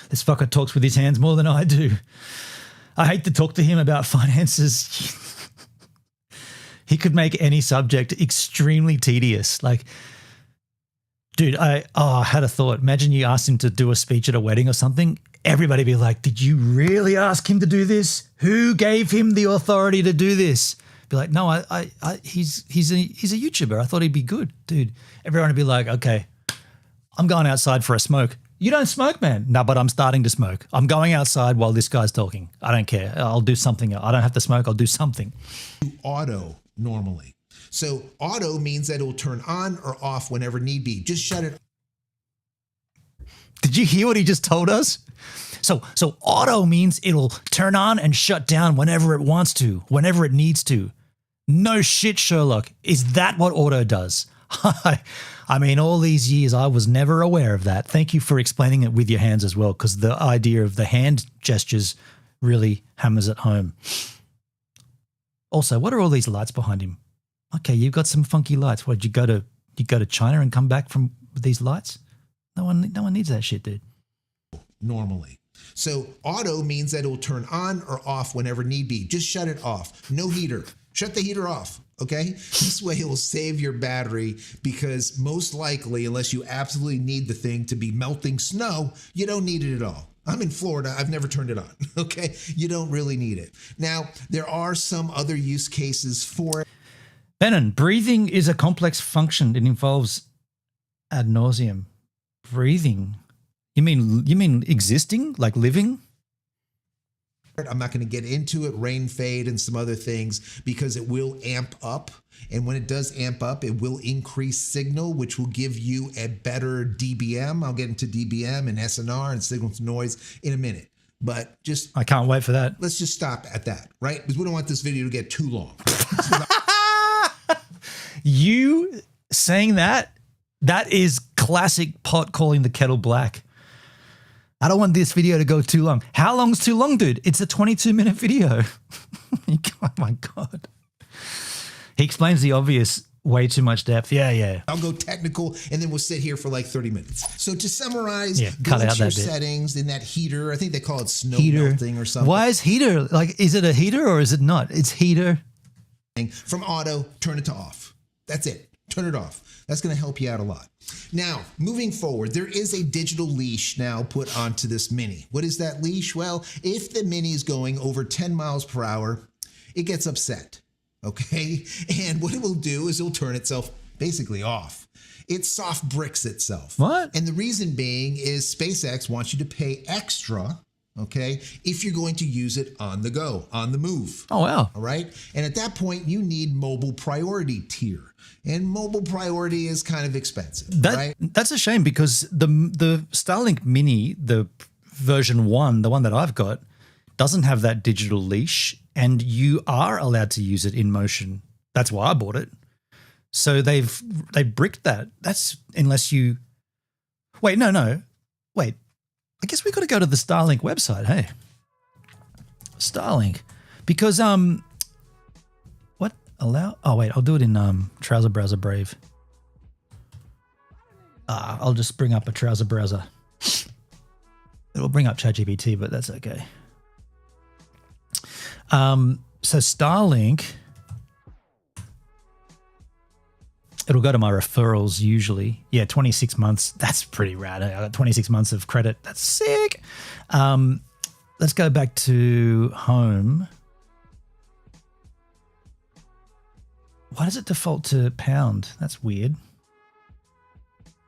This fucker talks with his hands more than I do. I hate to talk to him about finances. He could make any subject extremely tedious. Like, dude, I had a thought. Imagine you asked him to do a speech at a wedding or something. Everybody be like, did you really ask him to do this? Who gave him the authority to do this? Be like, no, he's a YouTuber. I thought he'd be good, dude. Everyone would be like, okay, I'm going outside for a smoke. You don't smoke, man. No, but I'm starting to smoke. I'm going outside while this guy's talking. I don't care. I'll do something. I don't have to smoke. I'll do something. Auto normally. So auto means that it will turn on or off whenever need be. Just shut it. Did you hear what he just told us? So auto means it'll turn on and shut down whenever it wants to, whenever it needs to. No shit, Sherlock. Is that what auto does? I mean, all these years, I was never aware of that. Thank you for explaining it with your hands as well, because the idea of the hand gestures really hammers it home. Also, what are all these lights behind him? Okay, you've got some funky lights. What, you go to China and come back from these lights? No one needs that shit, dude. Normally. So auto means that it will turn on or off whenever need be. Just shut it off. No heater. Shut the heater off. Okay? This way it will save your battery, because most likely, unless you absolutely need the thing to be melting snow, you don't need it at all. I'm in Florida. I've never turned it on. Okay? You don't really need it. Now, there are some other use cases for it. Benon, breathing is a complex function. It involves ad nauseum. Breathing. You mean existing, like living? I'm not going to get into it, rain fade and some other things, because it will amp up. And when it does amp up, it will increase signal, which will give you a better DBM. I'll get into DBM and SNR and signal to noise in a minute. But just... I can't wait for that. Let's just stop at that, right? Because we don't want this video to get too long. You saying that is classic pot calling the kettle black. I don't want this video to go too long. How long's too long, dude? It's a 22-minute video. Oh my God. He explains the obvious way too much depth. Yeah. I'll go technical, and then we'll sit here for like 30 minutes. So to summarize, cut go out into your that bit. settings in that heater. I think they call it snow Heater. melting or something. Why is heater? Like, is it a heater or is it not? It's heater. From auto, turn it to off. That's it. Turn it off. That's going to help you out a lot. Now, moving forward, there is a digital leash now put onto this Mini. What is that leash? Well, if the Mini is going over 10 miles per hour, it gets upset, okay? And what it will do is it'll turn itself basically off. It soft bricks itself. What? And the reason being is SpaceX wants you to pay extra, okay, if you're going to use it on the go, on the move. Oh, wow. All right? And at that point, you need mobile priority tier. And mobile priority is kind of expensive, right? That's a shame, because the Starlink Mini, the version 1, the one that I've got, doesn't have that digital leash, and you are allowed to use it in motion. That's why I bought it. So they bricked that. That's unless you wait. No. Wait. I guess we got to go to the Starlink website. Hey, Starlink, because what allow? Oh wait, I'll do it in Trouser Browser Brave. I'll just bring up a Trouser Browser. It'll bring up ChatGPT, but that's okay. So Starlink, it'll go to my referrals usually. Yeah, 26 months. That's pretty rad. I got 26 months of credit. That's sick. Let's go back to home. Why does it default to pound? That's weird.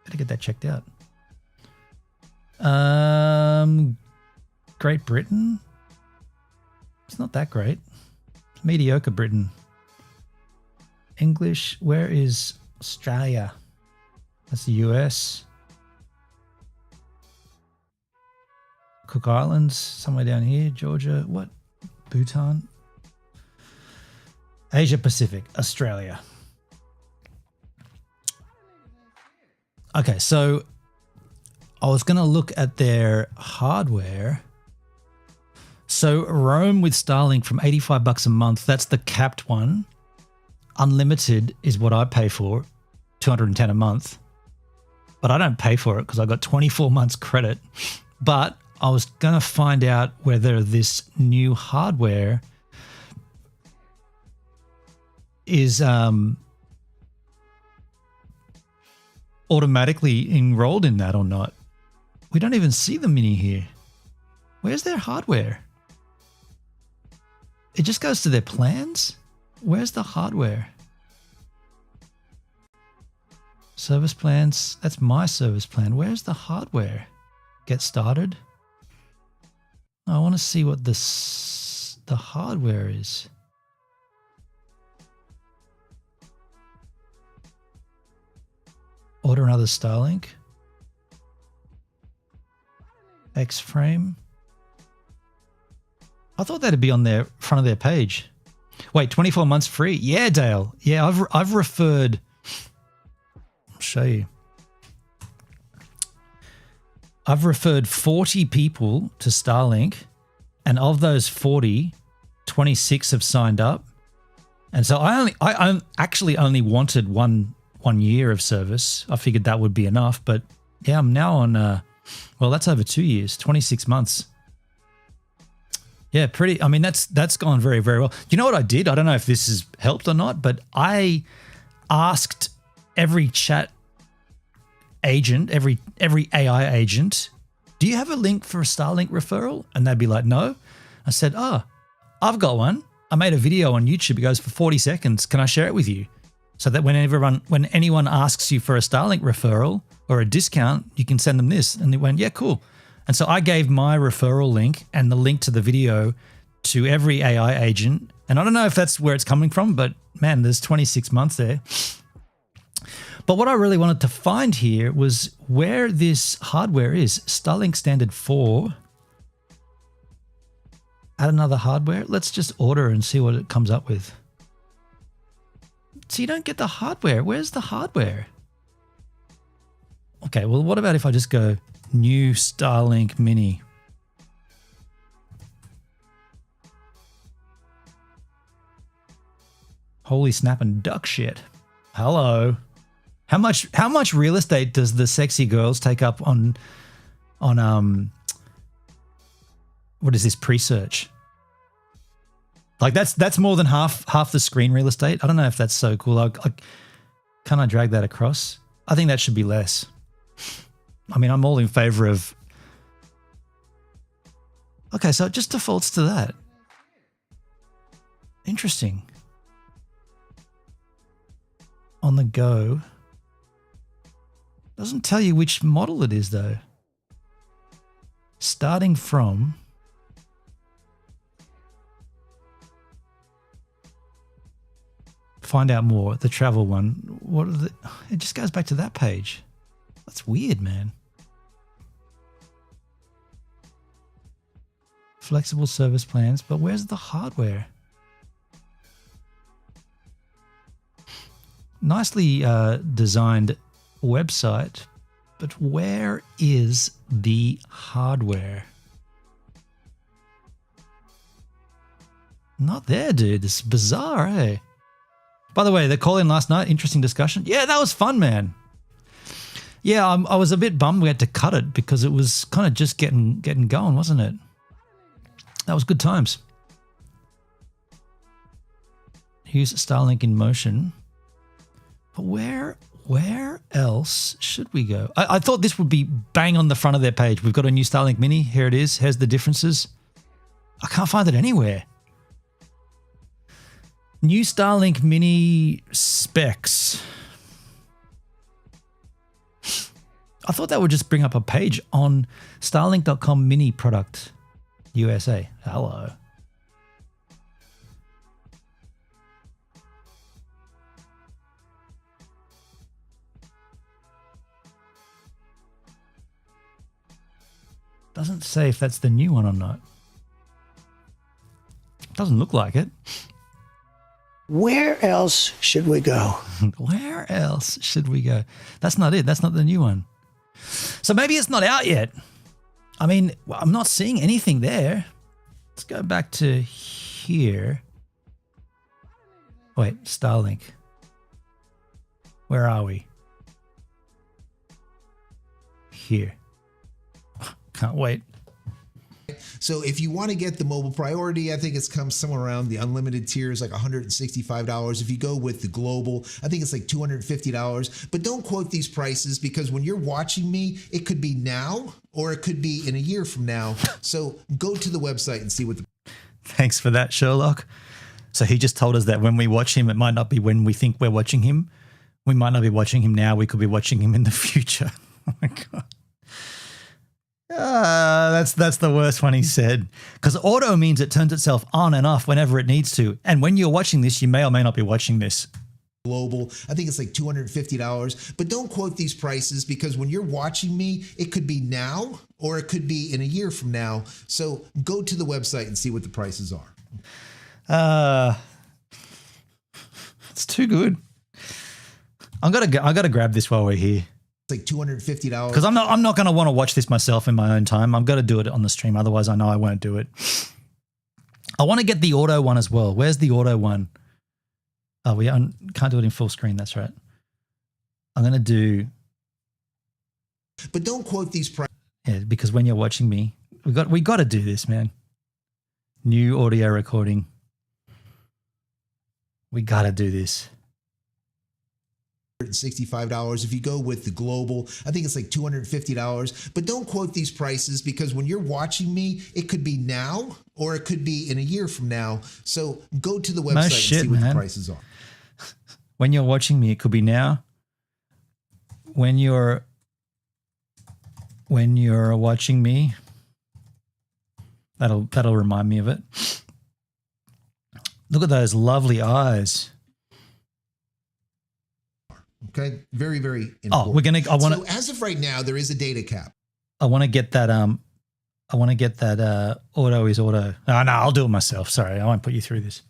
Better get that checked out. Great Britain? It's not that great. It's mediocre Britain. English, where is Australia? That's the US. Cook Islands, somewhere down here. Georgia, what? Bhutan? Asia Pacific, Australia. Okay, so I was going to look at their hardware. So Roam with Starlink from $85 a month, that's the capped one. Unlimited is what I pay for, $210 a month. But I don't pay for it because I got 24 months credit. But I was going to find out whether this new hardware is automatically enrolled in that or not. We don't even see the Mini here. Where's their hardware? It just goes to their plans? Where's the hardware? Service plans. That's my service plan. Where's the hardware? Get started. I want to see what the hardware is. Order another Starlink. X-frame. I thought that'd be on their front of their page. Wait, 24 months free? Yeah, Dale. Yeah, I've referred. I'll show you. I've referred 40 people to Starlink, and of those 40, 26 have signed up. And so I actually only wanted one year of service. I figured that would be enough, but yeah, I'm now on well, that's over 2 years, 26 months. Yeah, pretty. I mean, that's gone very, very well. You know what I did? I don't know if this has helped or not, but I asked every chat agent, every AI agent, do you have a link for a Starlink referral? And they'd be like, no. I said, I've got one. I made a video on YouTube. It goes for 40 seconds. Can I share it with you? So that when anyone asks you for a Starlink referral or a discount, you can send them this. And they went, yeah, cool. And so I gave my referral link and the link to the video to every AI agent. And I don't know if that's where it's coming from, but man, there's 26 months there. But what I really wanted to find here was where this hardware is. Starlink Standard 4. Add another hardware. Let's just order and see what it comes up with. So you don't get the hardware. Where's the hardware? Okay, well, what about if I just go new Starlink Mini? Holy snap and duck shit. Hello. How much real estate does the sexy girls take up on what is this, pre-search? Like that's more than half the screen real estate. I don't know if that's so cool. Can I drag that across? I think that should be less. I mean, I'm all in favor of. Okay, so it just defaults to that. Interesting. On the go. Doesn't tell you which model it is though. Starting from. Find out more. The travel one. What are the? It just goes back to that page. That's weird, man. Flexible service plans, but where's the hardware? Nicely designed website, but where is the hardware? Not there, dude. This is bizarre, eh? By the way, the call-in last night, interesting discussion. Yeah, that was fun, man. Yeah, I was a bit bummed we had to cut it because it was kind of just getting going, wasn't it? That was good times. Use Starlink in motion. But where else should we go? I thought this would be bang on the front of their page. We've got a new Starlink Mini. Here it is. Here's the differences. I can't find it anywhere. New Starlink Mini specs. I thought that would just bring up a page on Starlink.com mini product USA. Hello. Doesn't say if that's the new one or not. Doesn't look like it. Where else should we go? Where else should we go? That's not it. That's not the new one. So maybe it's not out yet. I mean, I'm not seeing anything there. Let's go back to here. Wait, Starlink. Where are we? Here. Can't wait. So if you want to get the mobile priority, I think it's comes somewhere around the unlimited tier is like $165. If you go with the global, I think it's like $250. But don't quote these prices because when you're watching me, it could be now or it could be in a year from now. So go to the website and see what the... Thanks for that, Sherlock. So he just told us that when we watch him, it might not be when we think we're watching him. We might not be watching him now. We could be watching him in the future. Oh my God. That's the worst one he said. Because auto means it turns itself on and off whenever it needs to. And when you're watching this, you may or may not be watching this. Global, I think it's like $250. But don't quote these prices because when you're watching me, it could be now or it could be in a year from now. So go to the website and see what the prices are. It's too good. I gotta grab this while we're here. It's like $250. Because I'm not going to want to watch this myself in my own time. I'm going to do it on the stream. Otherwise, I know I won't do it. I want to get the auto one as well. Where's the auto one? Oh, we can't do it in full screen. That's right. I'm going to do... But don't quote these prices. Yeah, because when you're watching me, we got to do this, man. New audio recording. We got to do this. $165. If you go with the global, I think it's like $250. But don't quote these prices because when you're watching me, it could be now or it could be in a year from now. So go to the website and see what the prices are. When you're watching me, it could be now. When you're watching me, that'll remind me of it. Look at those lovely eyes. Okay, very, very important. So as of right now, there is a data cap. I want to get that. Auto is auto. No, I'll do it myself. Sorry, I won't put you through this.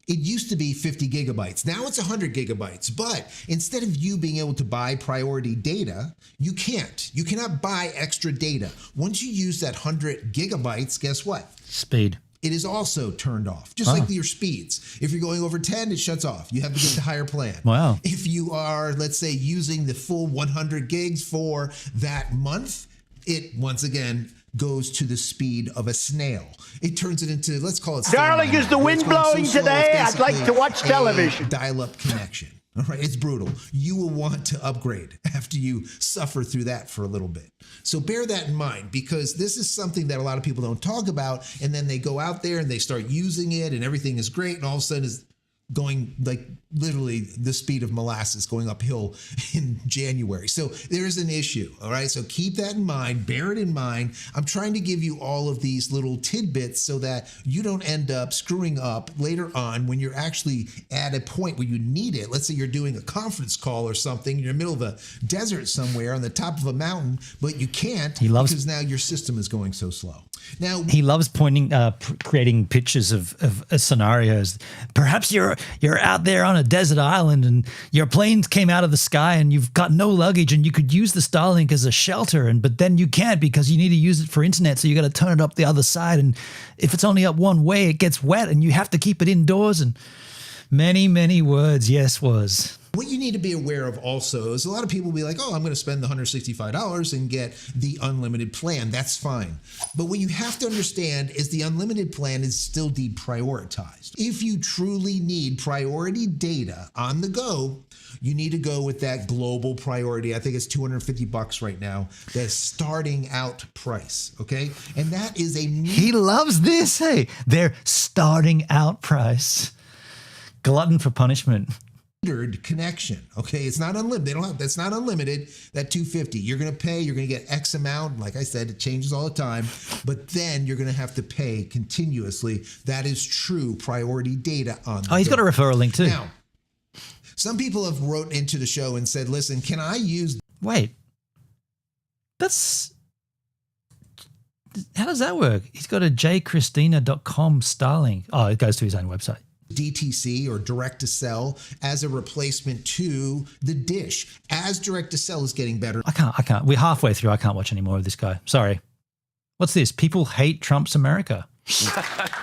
It used to be 50 gigabytes. Now it's 100 gigabytes. But instead of you being able to buy priority data, you can't. You cannot buy extra data. Once you use that 100 gigabytes, guess what? Speed. It is also turned off, just like your speeds. If you're going over 10, it shuts off. You have to get the higher plan. Wow. If you are, let's say, using the full 100 gigs for that month, it once again goes to the speed of a snail. It turns it into, let's call it... Darling, is the wind blowing today? I'd like to watch television. Dial-up connection. All right, it's brutal. You will want to upgrade after you suffer through that for a little bit. So bear that in mind because this is something that a lot of people don't talk about, and then they go out there and they start using it and everything is great, and all of a sudden is going like literally the speed of molasses going uphill in January. So there's an issue, all right? So keep that in mind, bear it in mind. I'm trying to give you all of these little tidbits so that you don't end up screwing up later on when you're actually at a point where you need it. Let's say you're doing a conference call or something, you're in the middle of a desert somewhere on the top of a mountain, but you can't because now your system is going so slow. Now he loves creating pictures of scenarios. Perhaps you're out there on a desert island and your plane came out of the sky and you've got no luggage and you could use the Starlink as a shelter, but then you can't because you need to use it for internet, so you got to turn it up the other side, and if it's only up one way, it gets wet and you have to keep it indoors, and many words. Yes, was. What you need to be aware of also is a lot of people will be like, oh, I'm going to spend the $165 and get the unlimited plan. That's fine. But what you have to understand is the unlimited plan is still deprioritized. If you truly need priority data on the go, you need to go with that global priority. I think it's $250 right now. That's starting out price, okay? And that is a... He loves this, hey? Their starting out price. Glutton for punishment. Connection, okay? It's not unlimited. That's not unlimited. That $250, you're going to pay. You're going to get X amount. Like I said, it changes all the time. But then you're going to have to pay continuously. That is true priority data on. Oh, he's got a referral link too. Now, some people have wrote into the show and said, "Listen, can I use?" Wait, that's how does that work? He's got a jchristina.com Starlink. Oh, it goes to his own website. DTC or direct to sell as a replacement to the dish. As direct to sell is getting better. I can't. We're halfway through. I can't watch any more of this guy. Sorry. What's this? People hate Trump's America.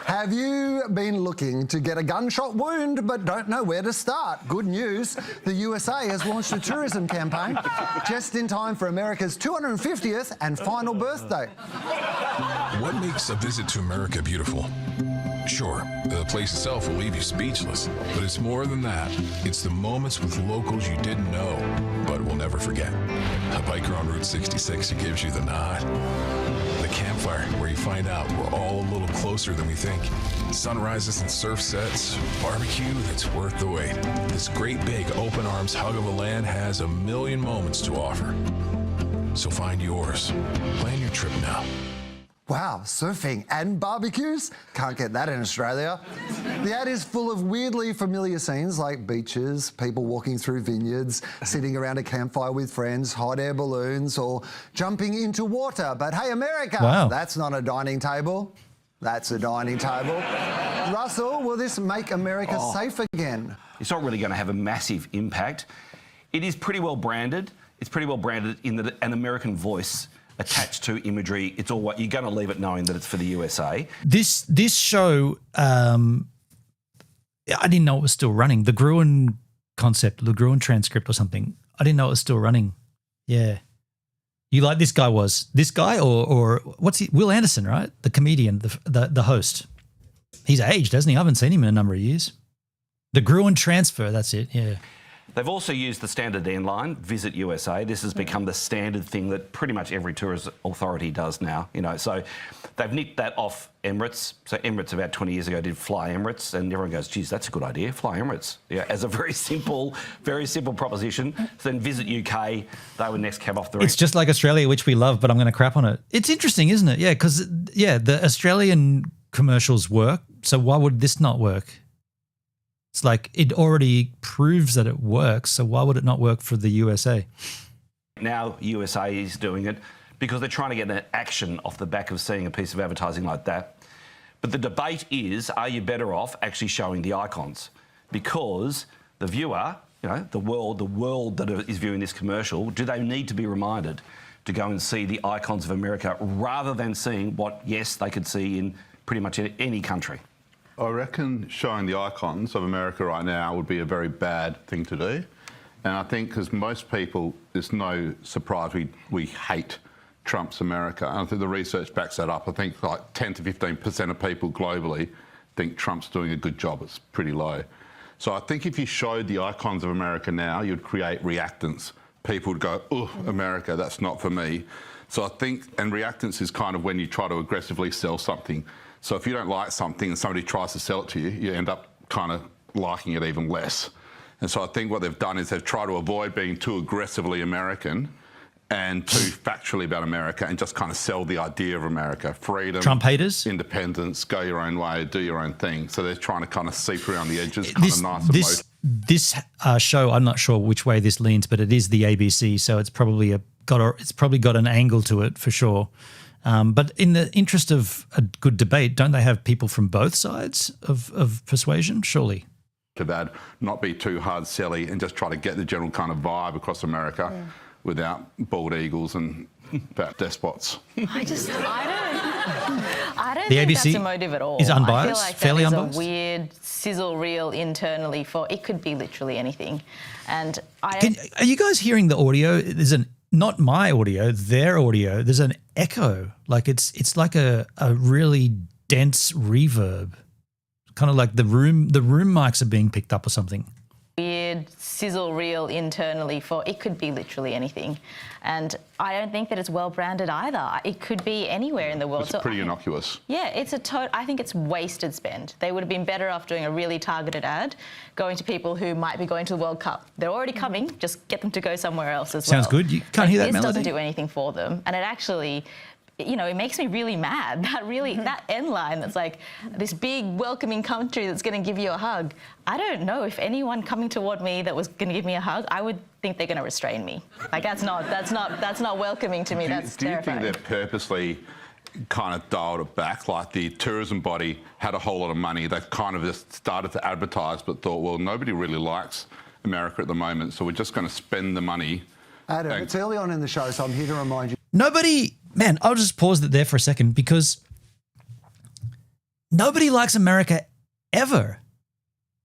Have you been looking to get a gunshot wound but don't know where to start? Good news. The USA has launched a tourism campaign just in time for America's 250th and final birthday. What makes a visit to America beautiful? Sure, the place itself will leave you speechless, but it's more than that. It's the moments with locals you didn't know, but will never forget. A biker on Route 66 who gives you the nod. The campfire where you find out we're all a little closer than we think. Sunrises and surf sets, barbecue that's worth the wait. This great big open arms hug of a land has a million moments to offer. So find yours. Plan your trip now. Wow, surfing and barbecues? Can't get that in Australia. The ad is full of weirdly familiar scenes like beaches, people walking through vineyards, sitting around a campfire with friends, hot air balloons, or jumping into water. But hey, America, wow. That's not a dining table. That's a dining table. Russell, will this make America safe again? It's not really going to have a massive impact. It is pretty well branded. It's pretty well branded in that an American voice attached to imagery. It's all what you're going to leave it knowing that it's for the USA. This show, I didn't know it was still running. The Gruen concept, the Gruen transcript or something. I didn't know it was still running. Yeah. You like this guy or what's he? Will Anderson, right? The comedian, the host. He's aged, hasn't he? I haven't seen him in a number of years. The Gruen transfer, that's it. Yeah. They've also used the standard airline, Visit USA. This has become the standard thing that pretty much every tourist authority does now. So they've nicked that off Emirates. So Emirates about 20 years ago did Fly Emirates, and everyone goes, geez, that's a good idea, Fly Emirates. Yeah, as a very simple proposition. So then Visit UK, they would next come off the rank. It's just like Australia, which we love, but I'm going to crap on it. It's interesting, isn't it? Yeah, because, the Australian commercials work, so why would this not work? It's like it already proves that it works, so why would it not work for the USA? Now USA is doing it because they're trying to get an action off the back of seeing a piece of advertising like that. But the debate is, are you better off actually showing the icons? Because the viewer, the world that is viewing this commercial, do they need to be reminded to go and see the icons of America rather than seeing what, yes, they could see in pretty much any country? I reckon showing the icons of America right now would be a very bad thing to do. And I think because most people, it's no surprise we hate Trump's America. And I think the research backs that up. I think like 10 to 15% of people globally think Trump's doing a good job. It's pretty low. So I think if you showed the icons of America now, you'd create reactance. People would go, oh, America, that's not for me. So I think, and reactance is kind of when you try to aggressively sell something. So if you don't like something and somebody tries to sell it to you, you end up kind of liking it even less. And so I think what they've done is they've tried to avoid being too aggressively American and too factually about America and just kind of sell the idea of America. Freedom. Trump haters? Independence, go your own way, do your own thing. So they're trying to kind of seep around the edges, kind of nice. This show, I'm not sure which way this leans, but it is the ABC, so it's probably got an angle to it for sure. But in the interest of a good debate, don't they have people from both sides of persuasion? Surely. To bad, not be too hard selly and just try to get the general kind of vibe across America without bald eagles and despots. I don't The think ABC that's a motive at all. is unbiased, I feel like fairly that is unbiased? a weird sizzle reel internally for it could be literally anything. And Are you guys hearing the audio? There's not my audio, their audio. There's an echo. Like it's like a really dense reverb. Kind of like the room mics are being picked up or something. weird sizzle reel internally for it could be literally anything. And I don't think that it's well branded either. It could be anywhere in the world. It's pretty innocuous. Yeah, I think it's wasted spend. They would have been better off doing a really targeted ad, going to people who might be going to the World Cup. They're already coming, just get them to go somewhere else as well. Sounds good. You can't hear that this melody? doesn't do anything for them. And it actually, you know, it makes me really mad. That end line that's like this big welcoming country that's going to give you a hug. I don't know if anyone coming toward me that was going to give me a hug, I would think they're going to restrain me. Like that's not welcoming to me. That's terrifying. Do you think they're purposely kind of dialed it back? Like the tourism body had a whole lot of money. They kind of just started to advertise, but thought, well, nobody really likes America at the moment, so we're just going to spend the money. Adam, it's early on in the show, so I'm here to remind you. Man, I'll just pause it there for a second because nobody likes America ever.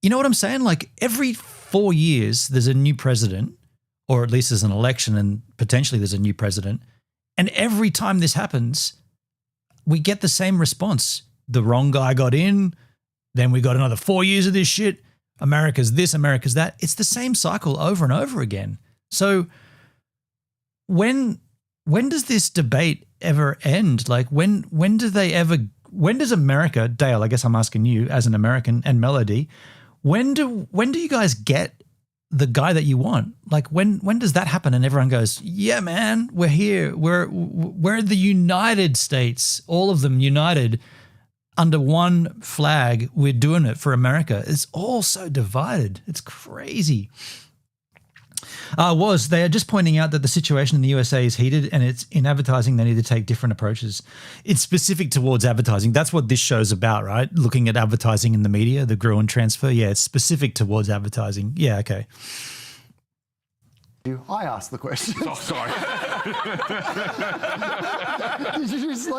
You know what I'm saying? Like every 4 years, there's a new president, or at least there's an election and potentially there's a new president. And every time this happens, we get the same response. The wrong guy got in. Then we got another 4 years of this shit. America's this, America's that. It's the same cycle over and over again. So when does this debate ever end? Like when does America, Dale, I guess I'm asking you as an American, and Melody, when do you guys get the guy that you want? Like when does that happen and everyone goes, yeah, man, we're here. We're the United States, all of them united under one flag. We're doing it for America. It's all so divided. It's crazy. They are just pointing out that the situation in the USA is heated and it's in advertising they need to take different approaches. It's specific towards advertising. That's what this show's about, right? Looking at advertising in the media, the grow and transfer. Yeah, it's specific towards advertising. Yeah, okay. I asked the question. Oh, sorry.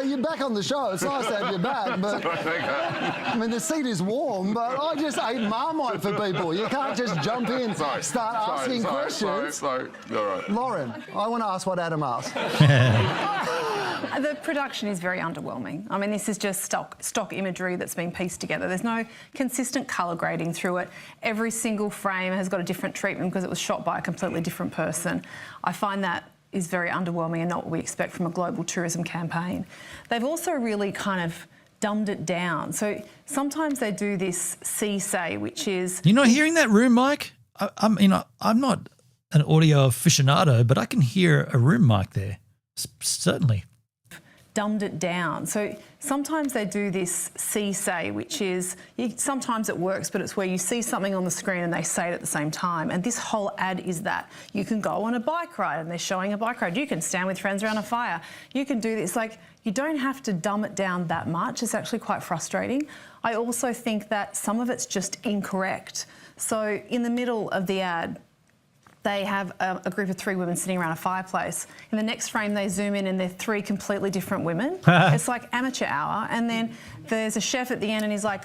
You're back on the show. It's nice to have you back, but I mean the seat is warm. But I just ate Marmite for people. You can't just jump in, start asking questions. Sorry. All right. Lauren, I want to ask what Adam asked. The production is very underwhelming. I mean, this is just stock imagery that's been pieced together. There's no consistent colour grading through it. Every single frame has got a different treatment because it was shot by a completely different person. I find that is very underwhelming and not what we expect from a global tourism campaign. They've also really kind of dumbed it down. So sometimes they do this say, which is... You're not hearing that room mic? I'm not an audio aficionado, but I can hear a room mic there, certainly. Dumbed it down. So sometimes they do this say, which is, sometimes it works, but it's where you see something on the screen and they say it at the same time. And this whole ad is that. You can go on a bike ride and they're showing a bike ride. You can stand with friends around a fire. You can do this. Like, you don't have to dumb it down that much. It's actually quite frustrating. I also think that some of it's just incorrect. So in the middle of the ad, they have a group of 3 women sitting around a fireplace. In the next frame, they zoom in and they're 3 completely different women. It's like amateur hour. And then there's a chef at the end and he's like,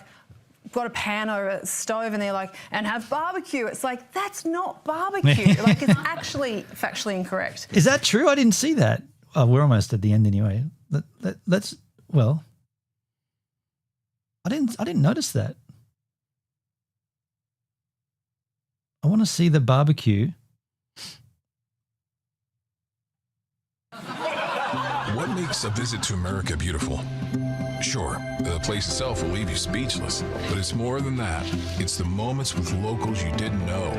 got a pan or a stove and they're like, and have barbecue. It's like, that's not barbecue. Like, it's actually factually incorrect. Is that true? I didn't see that. Oh, we're almost at the end anyway. Well, I didn't notice that. I want to see the barbecue. What makes a visit to America beautiful? Sure, the place itself will leave you speechless, but it's more than that. It's the moments with locals you didn't know,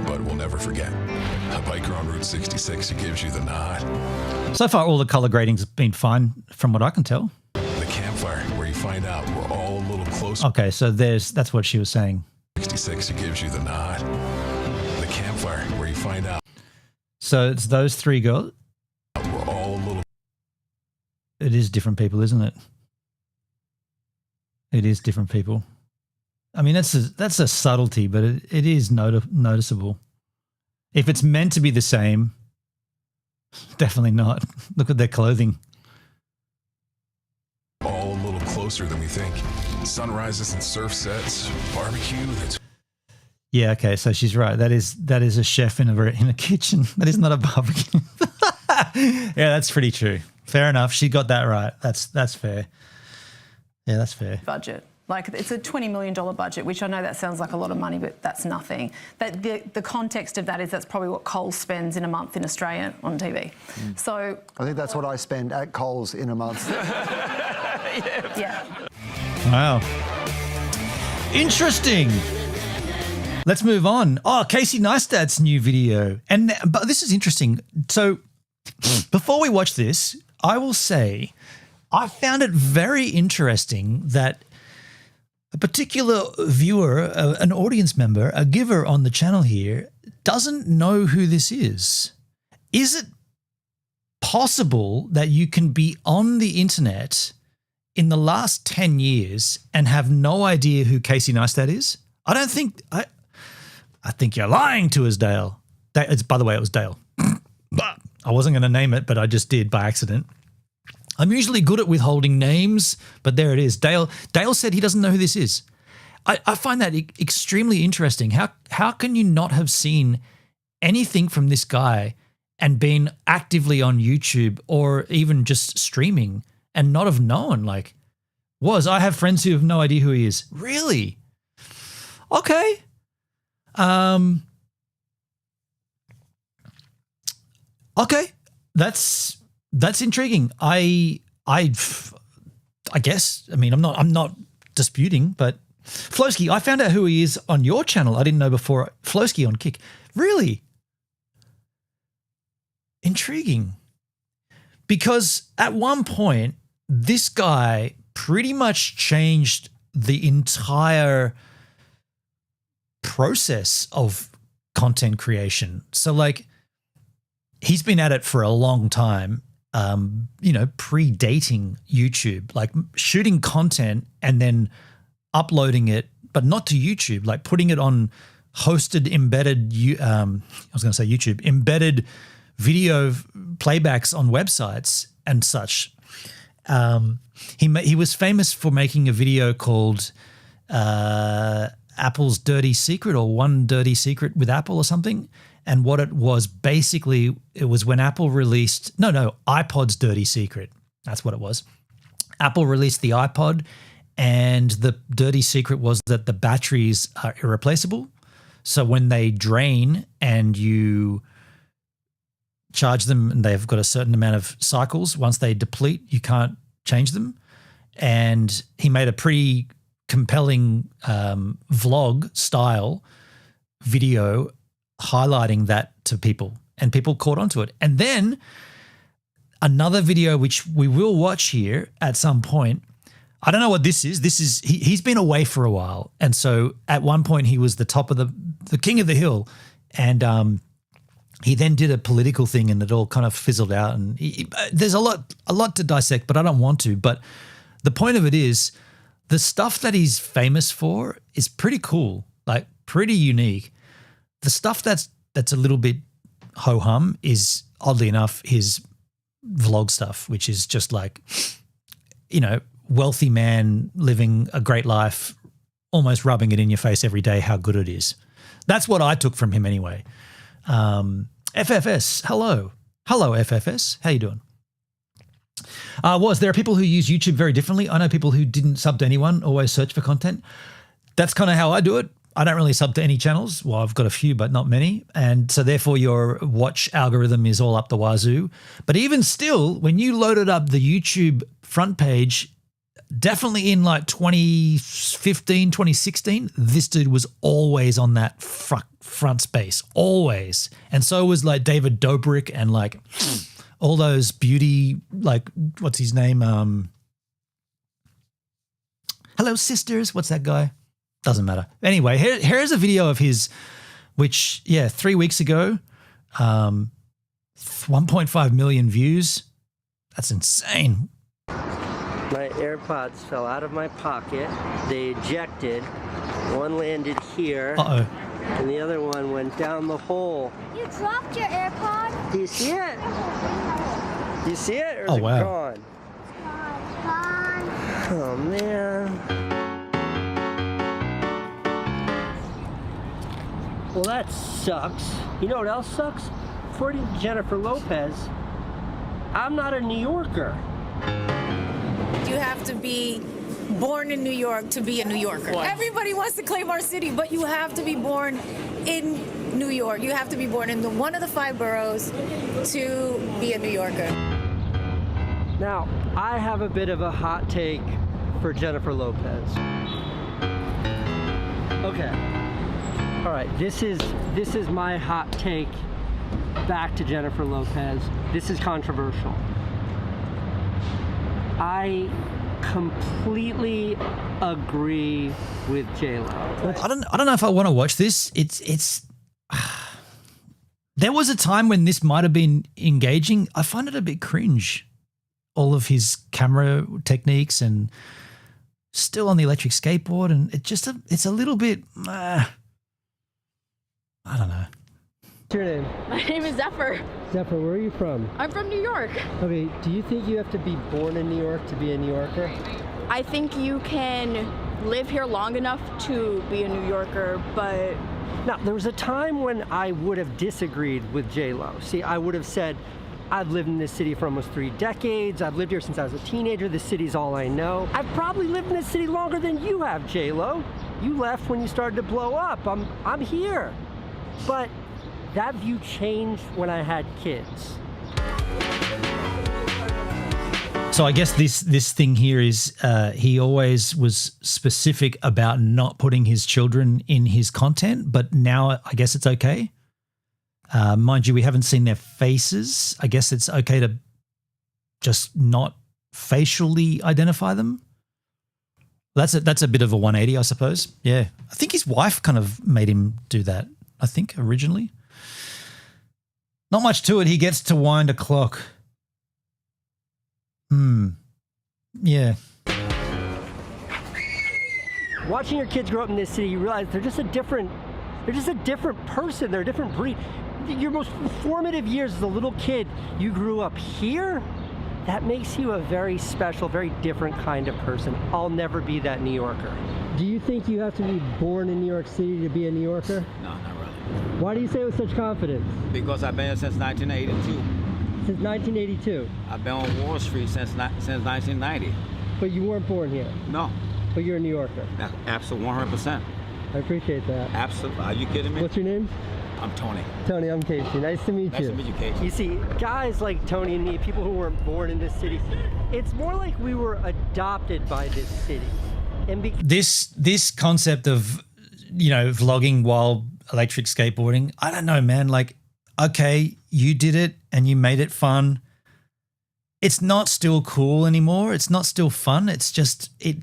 but will never forget. A biker on Route 66 who gives you the nod. So far, all the color gradings have been fine from what I can tell. The campfire, where you find out we're all a little closer. Okay, so that's what she was saying. 66 who gives you the nod. The campfire, where you find out. So it's those 3 girls. We're all a little. It is different people, isn't it? It is different people. I mean, that's a subtlety, but it is noticeable. If it's meant to be the same, definitely not. Look at their clothing. All a little closer closer than we think. Sunrises and surf sets, barbecue that's... Yeah, okay, so she's right. That is a chef in a kitchen. That is not a barbecue. Yeah, that's pretty true. Fair enough. She got that right. That's fair. Yeah, that's fair. Budget. Like, it's a $20 million budget, which I know that sounds like a lot of money, but that's nothing. That the context of that is that's probably what Coles spends in a month in Australia on TV. So I think that's what I spend at Coles in a month. yeah. Wow. Interesting. Let's move on. Oh, Casey Neistat's new video. But this is interesting. So before we watch this, I will say I found it very interesting that a particular viewer, an audience member, a giver on the channel here, doesn't know who this is. Is it possible that you can be on the internet in the last 10 years and have no idea who Casey Neistat is? I don't think... I think you're lying to us, Dale. By the way, it was Dale. I wasn't going to name it, but I just did by accident. I'm usually good at withholding names, but there it is. Dale said he doesn't know who this is. I find that extremely interesting. How can you not have seen anything from this guy and been actively on YouTube or even just streaming and not have known? Like, I have friends who have no idea who he is. Really? Okay. Okay, that's intriguing. I guess. I mean, I'm not disputing, but Flowski, I found out who he is on your channel. I didn't know before. Flowski on Kick. Really intriguing, because at one point this guy pretty much changed the entire process of content creation. So like, he's been at it for a long time, predating YouTube, like shooting content and then uploading it, but not to YouTube, like putting it on hosted embedded, embedded video playbacks on websites and such. He was famous for making a video called Apple's Dirty Secret, or One Dirty Secret with Apple or something. And what it was basically, it was when Apple released, iPod's Dirty Secret. That's what it was. Apple released the iPod, and the dirty secret was that the batteries are irreplaceable. So when they drain and you charge them and they've got a certain amount of cycles, once they deplete, you can't change them. And he made a pretty compelling vlog style video highlighting that to people, and people caught onto it. And then another video, which we will watch here at some point. I don't know what this is. This is, he's been away for a while. And so at one point he was the top of the king of the hill. And he then did a political thing and it all kind of fizzled out. And there's a lot to dissect, but I don't want to. But the point of it is, the stuff that he's famous for is pretty cool, like pretty unique. The stuff that's a little bit ho-hum is, oddly enough, his vlog stuff, which is just like, wealthy man living a great life, almost rubbing it in your face every day how good it is. That's what I took from him anyway. FFS, hello. Hello, FFS. How you doing? There are people who use YouTube very differently. I know people who didn't sub to anyone, always search for content. That's kind of how I do it. I don't really sub to any channels. Well, I've got a few, but not many. And so therefore your watch algorithm is all up the wazoo. But even still, when you loaded up the YouTube front page, definitely in like 2015, 2016, this dude was always on that front space, always. And so was like David Dobrik and like all those beauty, like, what's his name? Hello, sisters. What's that guy? Doesn't matter. Anyway, here's a video of his, which, 3 weeks ago, 1.5 million views. That's insane. My AirPods fell out of my pocket. They ejected. One landed here. Uh-oh. And the other one went down the hole. You dropped your AirPod? Do you see it? Do you see it, or is Oh, it wow. gone? Gone. Oh, man. Well, that sucks. You know what else sucks? According to Jennifer Lopez, I'm not a New Yorker. You have to be born in New York to be a New Yorker. Everybody wants to claim our city, but you have to be born in New York. You have to be born in one of the 5 boroughs to be a New Yorker. Now, I have a bit of a hot take for Jennifer Lopez. Okay. All right, this is my hot take back to Jennifer Lopez. This is controversial. I completely agree with J-Lo. I don't know if I want to watch this. It's there was a time when this might have been engaging. I find it a bit cringe. All of his camera techniques and still on the electric skateboard, and it's a little bit I don't know. What's your name? My name is Zephyr. Zephyr, where are you from? I'm from New York. Okay, do you think you have to be born in New York to be a New Yorker? I think you can live here long enough to be a New Yorker, but... Now, there was a time when I would have disagreed with J-Lo. See, I would have said, I've lived in this city for almost 3 decades. I've lived here since I was a teenager. This city's all I know. I've probably lived in this city longer than you have, J-Lo. You left when you started to blow up. I'm here. But that view changed when I had kids. So I guess this thing here is he always was specific about not putting his children in his content, but now I guess it's okay. Mind you, we haven't seen their faces. I guess it's okay to just not facially identify them. That's a bit of a 180, I suppose. Yeah. I think his wife kind of made him do that, I think, originally. Not much to it. He gets to wind a clock. Yeah. Watching your kids grow up in this city, you realize they're just a different person. They're a different breed. Your most formative years as a little kid, you grew up here. That makes you a very special, very different kind of person. I'll never be that New Yorker. Do you think you have to be born in New York City to be a New Yorker? No, not really. Why do you say it with such confidence? Because I've been here since 1982. Since 1982? I've been on Wall Street since 1990. But you weren't born here? No. But you're a New Yorker? Absolutely, 100%. I appreciate that. Absolutely. Are you kidding me? What's your name? I'm Tony. Tony, I'm Casey. Nice to meet you. Nice to meet you, Casey. You see, guys like Tony and me, people who weren't born in this city, it's more like we were adopted by this city. And This concept of, vlogging while electric skateboarding, I don't know, man. Like, okay, you did it and you made it fun. It's not still cool anymore. It's not still fun. It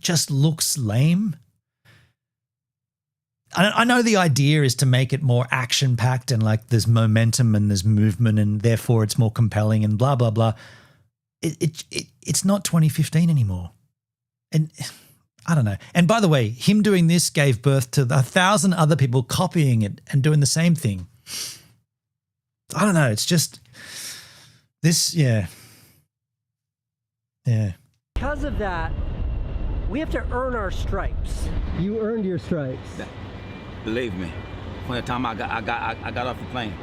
just looks lame. I know the idea is to make it more action-packed and like there's momentum and there's movement and therefore it's more compelling and blah, blah, blah. It's not 2015 anymore. And I don't know. And by the way, him doing this gave birth to 1,000 other people copying it and doing the same thing. I don't know. It's just this, yeah. Yeah. Because of that, we have to earn our stripes. You earned your stripes. Believe me, from the time I got off the plane.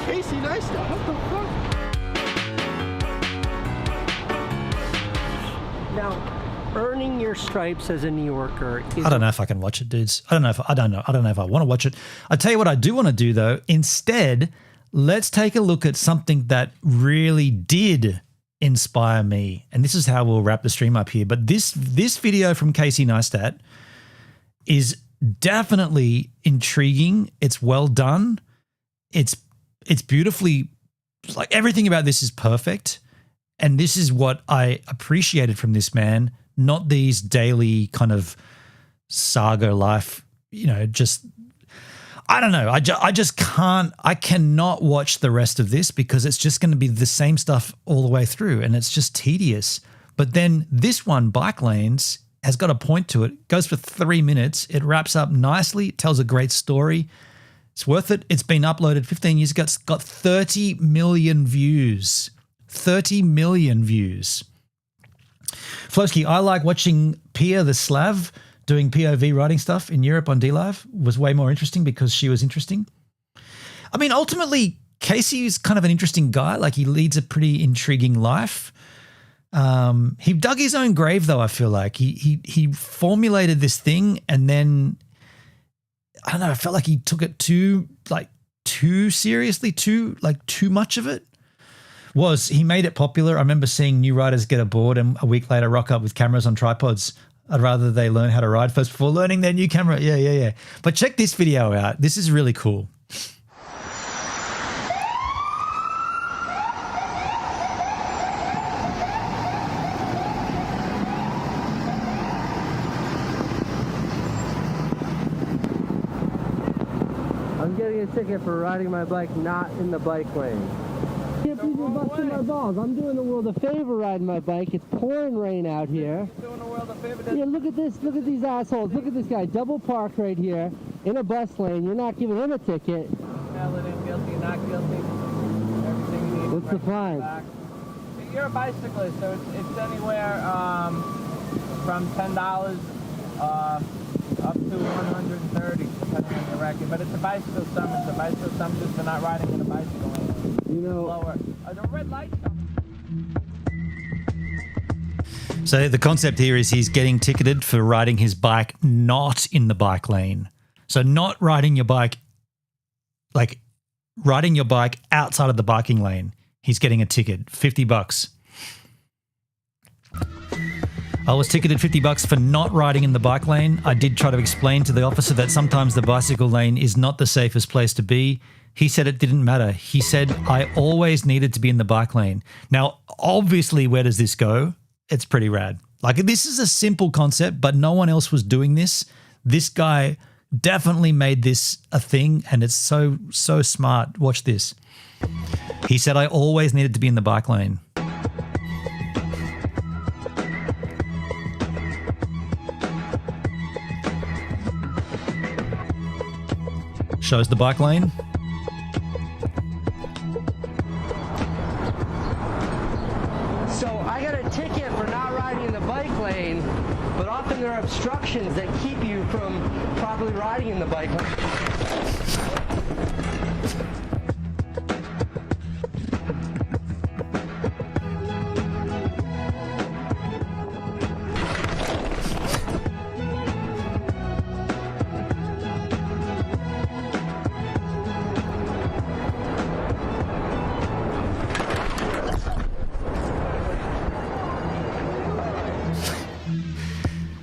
Casey Neistat, what the fuck? Now, earning your stripes as a New Yorker is... I don't know if I can watch it, dudes. I don't know if I want to watch it. I tell you what I do want to do though. Instead, let's take a look at something that really did inspire me. And this is how we'll wrap the stream up here. But this video from Casey Neistat is definitely intriguing. It's well done. It's beautifully, like everything about this is perfect. And this is what I appreciated from this man, not these daily kind of saga life, just, I don't know. I cannot watch the rest of this because it's just going to be the same stuff all the way through and it's just tedious. But then this one, Bike Lanes, has got a point to it, goes for 3 minutes. It wraps up nicely. It tells a great story. It's worth it. It's been uploaded 15 years ago. It's got 30 million views 30 million views. Flosky, I like watching Pia the Slav doing POV writing stuff in Europe on DLive. Was way more interesting because she was interesting. I mean, ultimately, Casey is kind of an interesting guy. Like, he leads a pretty intriguing life. He dug his own grave, though, I feel like. He formulated this thing, and then, I don't know, I felt like he took it too seriously, too much of it. He made it popular. I remember seeing new riders get aboard and a week later rock up with cameras on tripods. I'd rather they learn how to ride first before learning their new camera. Yeah. But check this video out. This is really cool. I'm getting a ticket for riding my bike not in the bike lane. Can't believe you're busting my balls. I'm doing the world a favor riding my bike. It's pouring rain out here. Doing the world a favor. Yeah, look at this. Look at these assholes. Look at this guy. Double park right here in a bus lane. You're not giving him a ticket. Guilty, not guilty. Everything you need. What's the fine? You're a bicyclist, so it's anywhere from $10 up to $130, depending on your record. But it's a bicycle summons. A bicycle summons for not riding in a bicycle lane. You know, lower. The red light. So the concept here is he's getting ticketed for riding his bike not in the bike lane. So not riding your bike, like riding your bike outside of the biking lane. He's getting a ticket, $50. I was ticketed $50 for not riding in the bike lane. I did try to explain to the officer that sometimes the bicycle lane is not the safest place to be. He said it didn't matter. He said I always needed to be in the bike lane. Now, obviously, where does this go? It's pretty rad. Like, this is a simple concept, but no one else was doing this. This guy definitely made this a thing, and it's so smart. Watch this. He said I always needed to be in the bike lane. Shows the bike lane. So I got a ticket for not riding in the bike lane, but often there are obstructions that keep you from properly riding in the bike lane.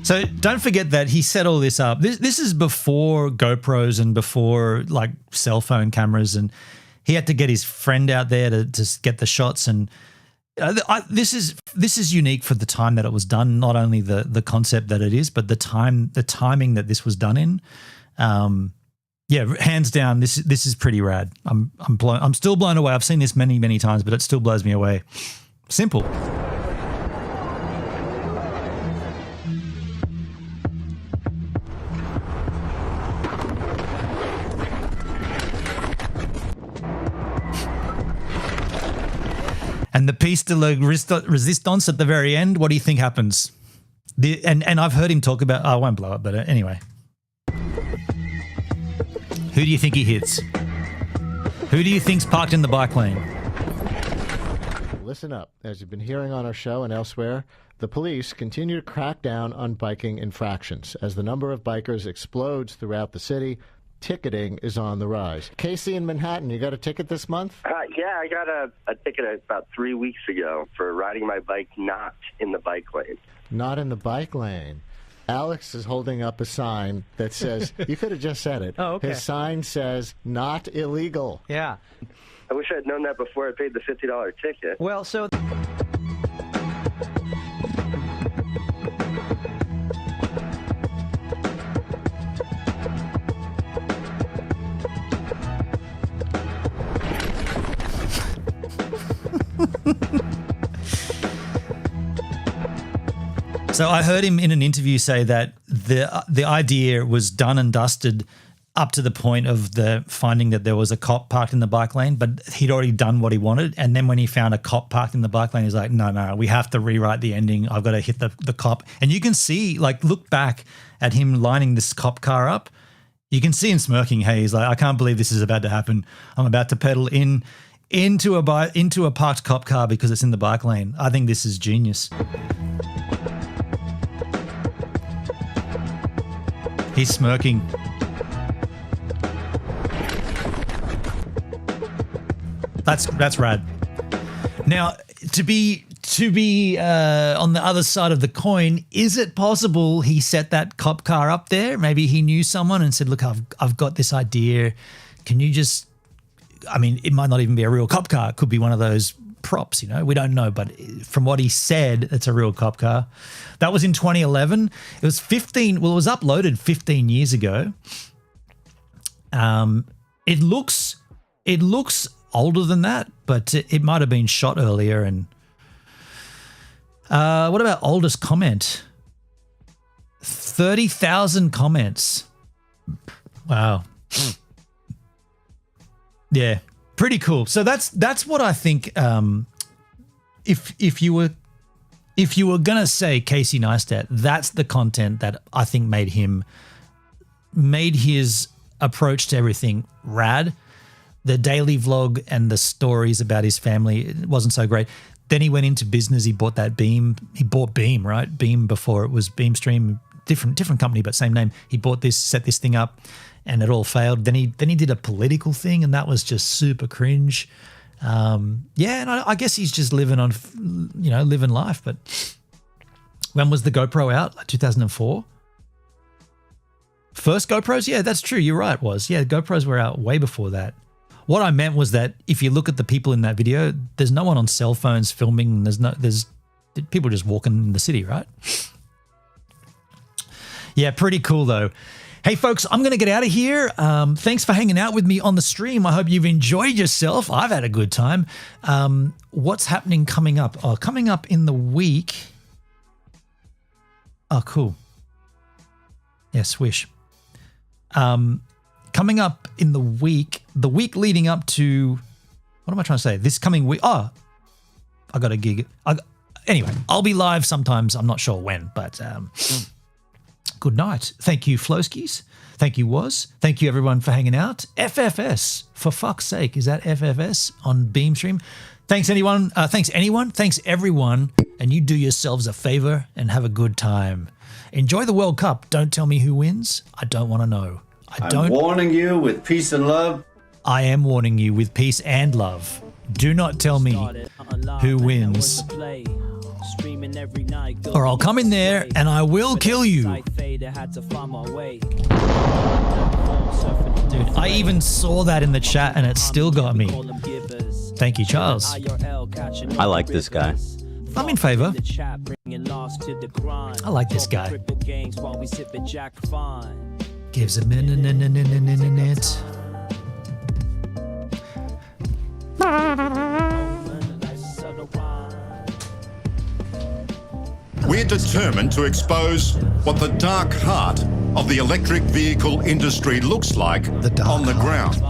So don't forget that he set all this up. This is before GoPros and before like cell phone cameras, and he had to get his friend out there to get the shots. And this is unique for the time that it was done. Not only the concept that it is, but the timing that this was done in. Yeah, hands down, this is pretty rad. I'm still blown away. I've seen this many times, but it still blows me away. Simple. And the piece de la resistance at the very end, what do you think happens? And I've heard him talk about, I won't blow it, but anyway. Who do you think he hits? Who do you think's parked in the bike lane? Listen up. As you've been hearing on our show and elsewhere, the police continue to crack down on biking infractions. As the number of bikers explodes throughout the city, ticketing is on the rise. Casey in Manhattan, you got a ticket this month? Yeah, I got a ticket about 3 weeks ago for riding my bike not in the bike lane. Not in the bike lane. Alex is holding up a sign that says, you could have just said it. Oh, okay. His sign says, not illegal. Yeah. I wish I'd known that before I paid the $50 ticket. Well, so... So I heard him in an interview say that the idea was done and dusted up to the point of the finding that there was a cop parked in the bike lane, but he'd already done what he wanted. And then when he found a cop parked in the bike lane, he's like, no, we have to rewrite the ending. I've got to hit the cop. And you can see, like, look back at him lining this cop car up. You can see him smirking. Hey, he's like, I can't believe this is about to happen. I'm about to pedal into a parked cop car because it's in the bike lane. I think this is genius. He's smirking. That's rad. Now, to be on the other side of the coin, is it possible he set that cop car up there? Maybe he knew someone and said, look, I've got this idea. Can you just, I mean, it might not even be a real cop car. It could be one of those props, you know, we don't know. But from what he said, it's a real cop car. That was in 2011. It was it was uploaded 15 years ago. It looks older than that, but it might have been shot earlier. And what about oldest comment? 30,000 comments. Wow. Yeah, pretty cool. So that's what I think. If you were gonna say Casey Neistat, that's the content that I think made his approach to everything rad. The daily vlog and the stories about his family, it wasn't so great. Then he went into business. He bought that Beam. He bought Beam, right? Beam before it was Beamstream, different company, but same name. He bought this, set this thing up, and it all failed. Then he did a political thing, and that was just super cringe. And I guess he's just living life. But when was the GoPro out? Like 2004? First GoPros? Yeah, that's true. You're right, it was. Yeah, GoPros were out way before that. What I meant was that if you look at the people in that video, there's no one on cell phones filming. There's people just walking in the city, right? Yeah, pretty cool though. Hey folks, I'm going to get out of here. Thanks for hanging out with me on the stream. I hope you've enjoyed yourself. I've had a good time. What's happening coming up? Oh, coming up in the week. Oh, cool. Yeah, swish. Coming up in the week leading up to, what am I trying to say? This coming week. Oh, I got a gig. Anyway, I'll be live sometimes. I'm not sure when, but good night. Thank you, Flowskis. Thank you, Woz. Thank you, everyone, for hanging out. FFS, for fuck's sake. Is that FFS on Beamstream? Thanks, anyone. Thanks, everyone. And you do yourselves a favor and have a good time. Enjoy the World Cup. Don't tell me who wins. I don't want to know. I'm warning you with peace and love. I am warning you with peace and love. Do not tell me who wins, or I'll come in there and I will kill you. Dude, I even saw that in the chat and it still got me. Thank you, Charles. I like this guy. I'm in favor. I like this guy. GivesAMinute. We're determined to expose what the dark heart of the electric vehicle industry looks like on the ground.